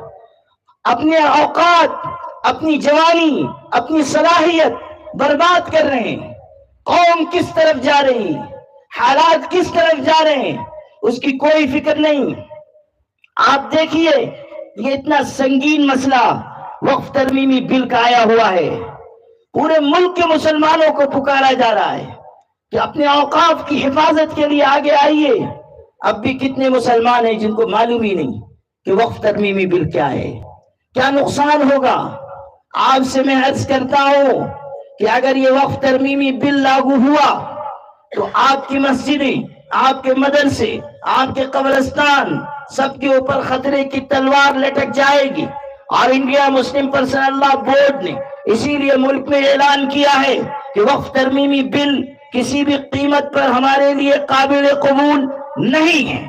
اپنے اوقات، اپنی جوانی، اپنی صلاحیت برباد کر رہے ہیں. قوم کس طرف جا رہی، حالات کس طرف جا رہے ہیں، اس کی کوئی فکر نہیں. آپ دیکھیے یہ اتنا سنگین مسئلہ وقف ترمیمی بل کا آیا ہوا ہے. پورے ملک کے مسلمانوں کو پکارا جا رہا ہے کہ اپنے اوقاف کی حفاظت کے لیے آگے آئیے. اب بھی کتنے مسلمان ہیں جن کو معلوم ہی نہیں کہ وقف ترمیمی بل کیا ہے، کیا نقصان ہوگا. آپ سے میں عرض کرتا ہوں کہ اگر یہ وقف ترمیمی بل لاگو ہوا تو آپ کی مسجدیں، آپ کے مدرسے، آپ کے قبرستان، سب کے اوپر خطرے کی تلوار لٹک جائے گی. اور انڈیا مسلم پرسنل لا بورڈ نے اسی لیے ملک میں اعلان کیا ہے کہ وقف ترمیمی بل کسی بھی قیمت پر ہمارے لیے قابل قبول نہیں ہے.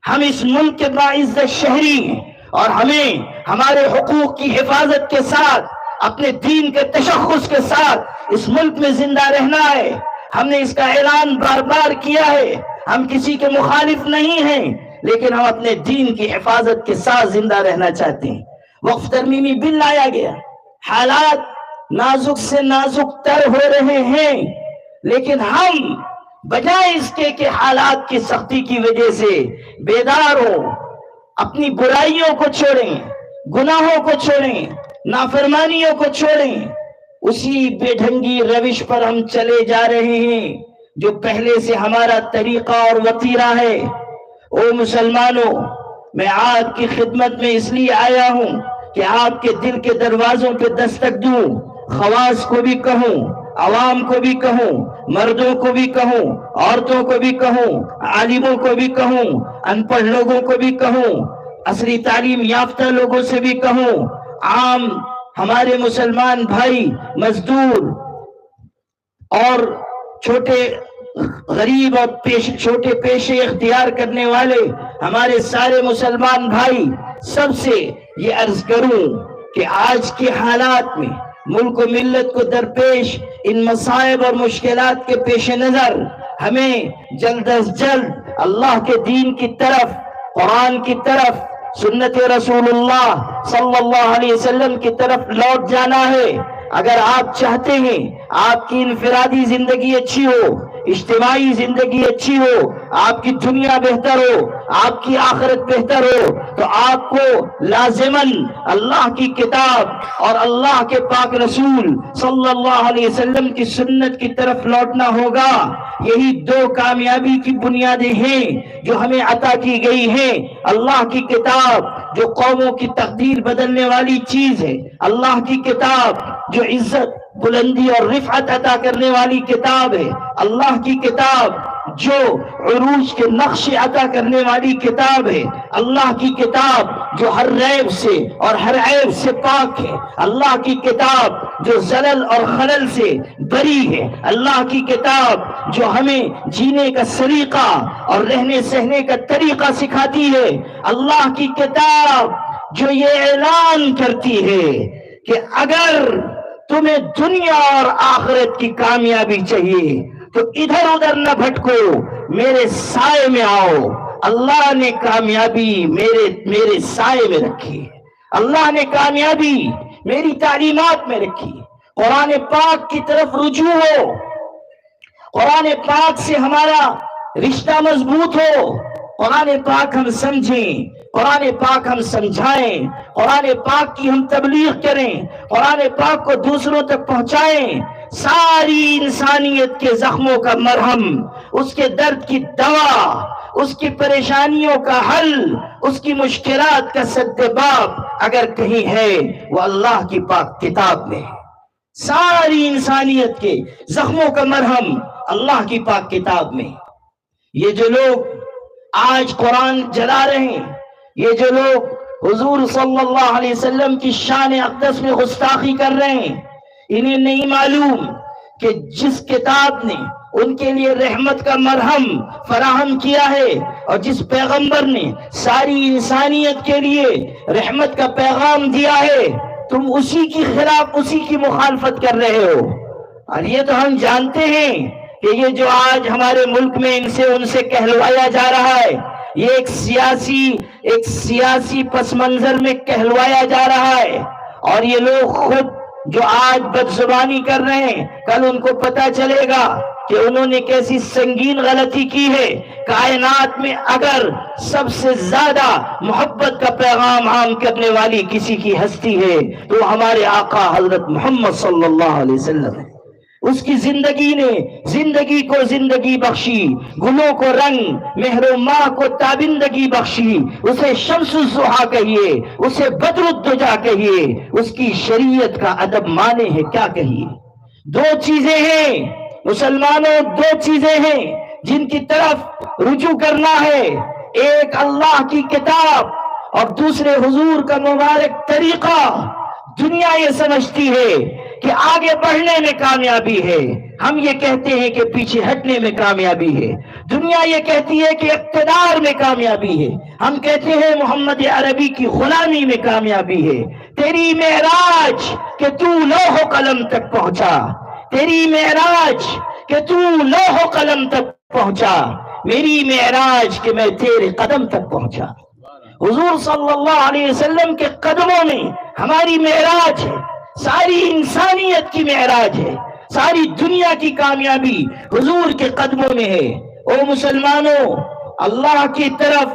ہم اس ملک کے باعزت شہری ہیں اور ہمیں ہمارے حقوق کی حفاظت کے ساتھ، اپنے دین کے تشخص کے ساتھ اس ملک میں زندہ رہنا ہے. ہم نے اس کا اعلان بار بار کیا ہے. ہم کسی کے مخالف نہیں ہیں، لیکن ہم اپنے دین کی حفاظت کے ساتھ زندہ رہنا چاہتے ہیں. وقف ترمیمی بل لایا گیا، حالات نازک سے نازک تر ہو رہے ہیں، لیکن ہم بجائے اس کے کہ حالات کی سختی کی وجہ سے بیدار ہوں، اپنی برائیوں کو چھوڑیں، گناہوں کو چھوڑیں، نافرمانیوں کو چھوڑیں، اسی بے ڈھنگی روش پر ہم چلے جا رہے ہیں جو پہلے سے ہمارا طریقہ اور وتیرہ ہے. او مسلمانوں، میں آپ کی خدمت میں اس لیے آیا ہوں کہ آپ کے دل کے دروازوں پہ دستک دوں. خواص کو بھی کہوں، عوام کو بھی کہوں، مردوں کو بھی کہوں، عورتوں کو بھی کہوں، عالموں کو بھی کہوں، ان پڑھ لوگوں کو بھی کہوں، عصری تعلیم یافتہ لوگوں سے بھی کہوں، عام ہمارے مسلمان بھائی، مزدور اور چھوٹے غریب اور چھوٹے پیشے اختیار کرنے والے ہمارے سارے مسلمان بھائی، سب سے یہ عرض کروں کہ آج کے حالات میں ملک و ملت کو درپیش ان مصائب اور مشکلات کے پیش نظر ہمیں جلد از جلد اللہ کے دین کی طرف، قرآن کی طرف، سنت رسول اللہ صلی اللہ علیہ وسلم کی طرف لوٹ جانا ہے. اگر آپ چاہتے ہیں آپ کی انفرادی زندگی اچھی ہو، اجتماعی زندگی اچھی ہو، آپ کی دنیا بہتر ہو، آپ کی آخرت بہتر ہو، تو آپ کو لازماً اللہ کی کتاب اور اللہ کے پاک رسول صلی اللہ علیہ وسلم کی سنت کی طرف لوٹنا ہوگا. یہی دو کامیابی کی بنیادیں ہیں جو ہمیں عطا کی گئی ہیں. اللہ کی کتاب جو قوموں کی تقدیر بدلنے والی چیز ہے، اللہ کی کتاب جو عزت، بلندی اور رفعت عطا کرنے والی کتاب ہے، اللہ کی کتاب جو عروج کے نقش عطا کرنے والی کتاب ہے، اللہ کی کتاب جو ہر ریب سے اور ہر عیب سے پاک ہے، اللہ کی کتاب جو زلل اور خلل سے بری ہے، اللہ کی کتاب جو ہمیں جینے کا سلیقہ اور رہنے سہنے کا طریقہ سکھاتی ہے، اللہ کی کتاب جو یہ اعلان کرتی ہے کہ اگر تمہیں دنیا اور آخرت کی کامیابی چاہیے تو ادھر ادھر نہ بھٹکو، میرے سائے میں آؤ. اللہ نے کامیابی میرے سائے میں رکھی، اللہ نے کامیابی میری تعلیمات میں رکھی. قرآن پاک کی طرف رجوع ہو، قرآن پاک سے ہمارا رشتہ مضبوط ہو، قرآن پاک ہم سمجھیں، قرآن پاک ہم سمجھائیں، قرآن پاک کی ہم تبلیغ کریں، قرآن پاک کو دوسروں تک پہنچائیں. ساری انسانیت کے زخموں کا مرہم، اس کے درد کی دوا، اس کی پریشانیوں کا حل، اس کی مشکلات کا سدباب اگر کہیں ہے وہ اللہ کی پاک کتاب میں ہے. ساری انسانیت کے زخموں کا مرہم اللہ کی پاک کتاب میں. یہ جو لوگ آج قرآن جلا رہے ہیں، یہ جو لوگ حضور صلی اللہ علیہ وسلم کی شان اقدس میں گستاخی کر رہے ہیں، انہیں نہیں معلوم کہ جس کتاب نے ان کے لیے رحمت کا مرہم فراہم کیا ہے، اور جس پیغمبر نے ساری انسانیت کے لیے رحمت کا پیغام دیا ہے، تم اسی کی خلاف، اسی کی مخالفت کر رہے ہو۔ اور یہ تو ہم جانتے ہیں کہ یہ جو آج ہمارے ملک میں ان سے کہلوایا جا رہا ہے، یہ ایک سیاسی پس منظر میں کہلوایا جا رہا ہے، اور یہ لوگ خود جو آج بدزبانی کر رہے ہیں، کل ان کو پتہ چلے گا کہ انہوں نے کیسی سنگین غلطی کی ہے۔ کائنات میں اگر سب سے زیادہ محبت کا پیغام عام کرنے والی کسی کی ہستی ہے تو ہمارے آقا حضرت محمد صلی اللہ علیہ وسلم ہے۔ اس کی زندگی نے زندگی کو زندگی بخشی، گلوں کو رنگ، مہر و ماہ کو تابندگی بخشی۔ اسے شمس الضحیٰ کہیے، اسے بدر الدجا کہیے، اس کی شریعت کا ادب مانے ہے کیا کہیے۔ دو چیزیں ہیں مسلمانوں، دو چیزیں ہیں جن کی طرف رجوع کرنا ہے، ایک اللہ کی کتاب اور دوسرے حضور کا مبارک طریقہ۔ دنیا یہ سمجھتی ہے کہ آگے بڑھنے میں کامیابی ہے، ہم یہ کہتے ہیں کہ پیچھے ہٹنے میں کامیابی ہے۔ دنیا یہ کہتی ہے کہ اقتدار میں کامیابی ہے، ہم کہتے ہیں محمد عربی کی غلامی میں کامیابی ہے۔ تیری معراج کہ تو لوح و قلم تک پہنچا، تیری معراج کہ تو لوح و قلم تک پہنچا، میری معراج کہ میں تیرے قدم تک پہنچا۔ حضور صلی اللہ علیہ وسلم کے قدموں میں ہماری معراج ہے، ساری انسانیت کی معراج ہے، ساری دنیا کی کامیابی حضور کے قدموں میں ہے۔ او مسلمانوں، اللہ کی طرف،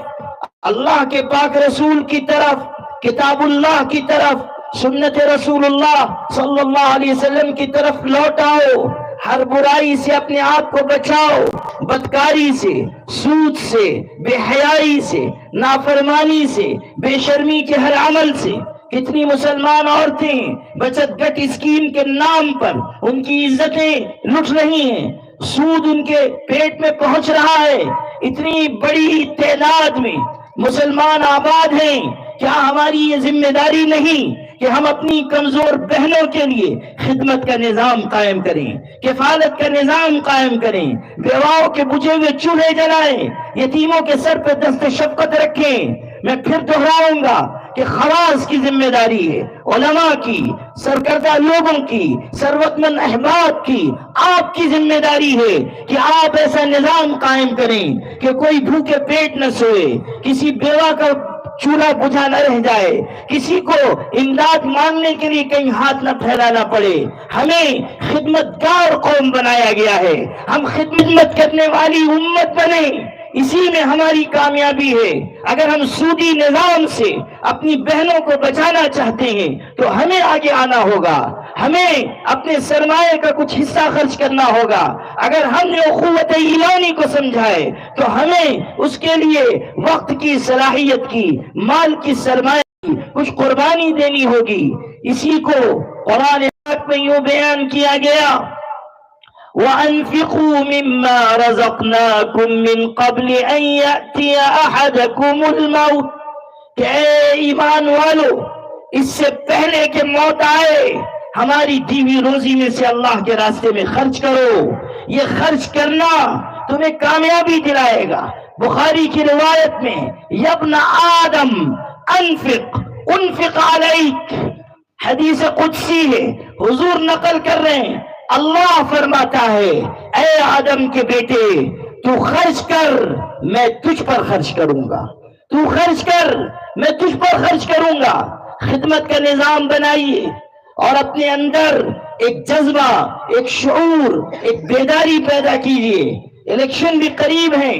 اللہ کے پاک رسول کی طرف، کتاب اللہ کی طرف، سنت رسول اللہ صلی اللہ علیہ وسلم کی طرف لوٹ آؤ۔ ہر برائی سے اپنے آپ کو بچاؤ، بدکاری سے، سود سے، بے حیائی سے، نافرمانی سے، بے شرمی کے ہر عمل سے۔ کتنی مسلمان عورتیں بچت گٹ اسکیم کے نام پر ان کی عزتیں لٹ رہی ہیں، سود ان کے پیٹ میں پہنچ رہا ہے۔ اتنی بڑی تعداد میں مسلمان آباد ہیں، کیا ہماری یہ ذمہ داری نہیں کہ ہم اپنی کمزور بہنوں کے لیے خدمت کا نظام قائم کریں، کفالت کا نظام قائم کریں، بیواؤں کے بجھے ہوئے چولہے جلائیں، یتیموں کے سر پہ دست شفقت رکھیں۔ میں پھر دہراؤں گا کہ خواص کی ذمہ داری ہے، علماء کی، سرکردہ لوگوں کی، ثروت مند احباب کی، آپ کی ذمہ داری ہے کہ آپ ایسا نظام قائم کریں کہ کوئی بھوکے پیٹ نہ سوئے، کسی بیوہ کا چولہا بجھا نہ رہ جائے، کسی کو امداد مانگنے کے لیے کہیں ہاتھ نہ پھیلانا پڑے۔ ہمیں خدمتگار قوم بنایا گیا ہے، ہم خدمت کرنے والی امت بنیں، اسی میں ہماری کامیابی ہے۔ اگر ہم سودی نظام سے اپنی بہنوں کو بچانا چاہتے ہیں تو ہمیں آگے آنا ہوگا، ہمیں اپنے سرمایہ کا کچھ حصہ خرچ کرنا ہوگا۔ اگر ہم نے اخوت ایمانی کو سمجھائے تو ہمیں اس کے لیے وقت کی، صلاحیت کی، مال کی، سرمایہ کی کچھ قربانی دینی ہوگی۔ اسی کو قرآن پاک میں یوں بیان کیا گیا، وَأَنفِقُوا مِمَّا رَزَقْنَاكُم مِّن قَبْلِ أَن يَأْتِيَ أَحَدَكُمُ الْمَوْتُ، کہ اے ایمان والو، اس سے پہلے کہ موت آئے ہماری دی ہوئی روزی میں سے اللہ کے راستے میں خرچ کرو۔ یہ خرچ کرنا تمہیں کامیابی دلائے گا۔ بخاری کی روایت میں یابن آدم انفق علیک، حدیث قدسی ہے، حضور نقل کر رہے ہیں، اللہ فرماتا ہے اے آدم کے بیٹے تو خرچ کر، میں تجھ پر خرچ کروں گا، تو خرچ کر، میں تجھ پر خرچ کروں گا۔ خدمت کا نظام بنائیے اور اپنے اندر ایک جذبہ، ایک شعور، ایک بیداری پیدا کیجیے۔ الیکشن بھی قریب ہیں،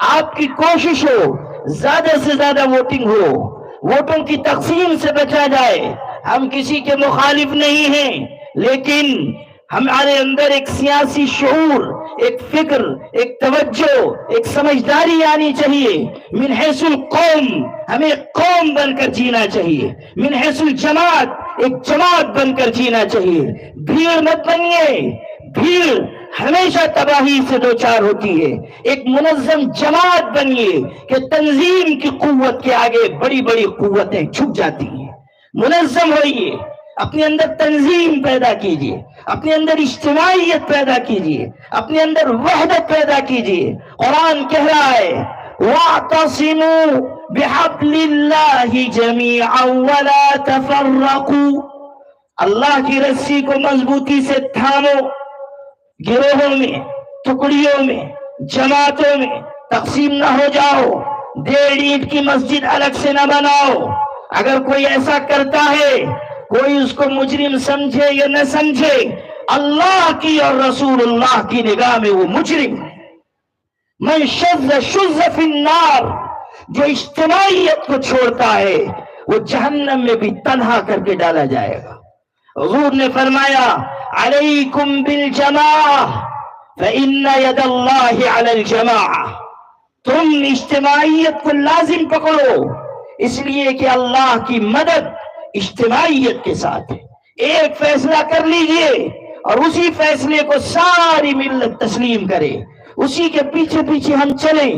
آپ کی کوشش ہو زیادہ سے زیادہ ووٹنگ ہو، ووٹوں کی تقسیم سے بچا جائے۔ ہم کسی کے مخالف نہیں ہیں، لیکن ہمارے اندر ایک سیاسی شعور، ایک فکر، ایک توجہ، ایک سمجھداری آنی چاہیے۔ من حیث القوم، ہمیں قوم بن کر جینا چاہیے، من حیث الجماعت، ایک جماعت بن کر جینا چاہیے۔ بھیڑ مت بنیے، بھیڑ ہمیشہ تباہی سے دوچار ہوتی ہے۔ ایک منظم جماعت بنیے کہ تنظیم کی قوت کے آگے بڑی بڑی قوتیں جھک جاتی ہیں۔ منظم ہوئیے، اپنے اندر تنظیم پیدا کیجئے، اپنے اندر اجتماعیت پیدا کیجئے، اپنے اندر وحدت پیدا کیجئے۔ قرآن کہہ رہا ہے وَاعْتَصِمُوا بِحَبْلِ اللَّهِ جَمِيعًا وَلَا تَفَرَّقُوا، اللہ کی رسی کو مضبوطی سے تھامو، گروہوں میں، ٹکڑیوں میں، جماعتوں میں تقسیم نہ ہو جاؤ، ڈیڑھ اینٹ کی مسجد الگ سے نہ بناؤ۔ اگر کوئی ایسا کرتا ہے، کوئی اس کو مجرم سمجھے یا نہ سمجھے، اللہ کی اور رسول اللہ کی نگاہ میں وہ مجرم ہے۔ من شذ شذ فی النار، جو اجتماعیت کو چھوڑتا ہے وہ جہنم میں بھی تنہا کر کے ڈالا جائے گا۔ حضور نے فرمایا علیکم بالجماعہ فإن ید اللہ علی الجماعہ، تم اجتماعیت کو لازم پکڑو، اس لیے کہ اللہ کی مدد اجتماعیت کے ساتھ ہے۔ ایک فیصلہ کر لیجئے اور اسی فیصلے کو ساری ملت تسلیم کرے، اسی کے پیچھے پیچھے ہم چلیں،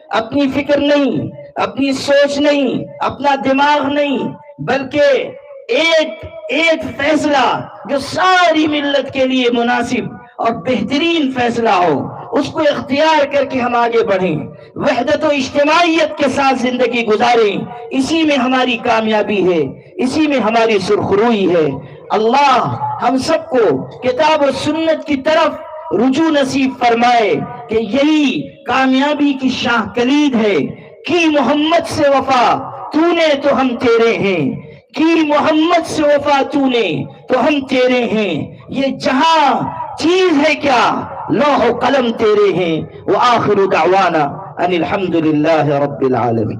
اپنی فکر نہیں، اپنی سوچ نہیں، اپنا دماغ نہیں، بلکہ ایک فیصلہ جو ساری ملت کے لیے مناسب اور بہترین فیصلہ ہو، اس کو اختیار کر کے ہم آگے بڑھیں، وحدت و اجتماعیت کے ساتھ زندگی گزاریں۔ اسی میں ہماری کامیابی ہے، اسی میں ہماری سرخروئی ہے۔ اللہ ہم سب کو کتاب و سنت کی طرف رجوع نصیب فرمائے کہ یہی کامیابی کی شاہ کلید ہے۔ کی محمد سے وفا تو نے تو ہم تیرے ہیں، کی محمد سے وفا تو نے تو ہم تیرے ہیں، یہ جہاں چیز ہے کیا لوح و قلم تیرے ہیں۔ وآخر دعوانا ان الحمد للہ رب العالمین۔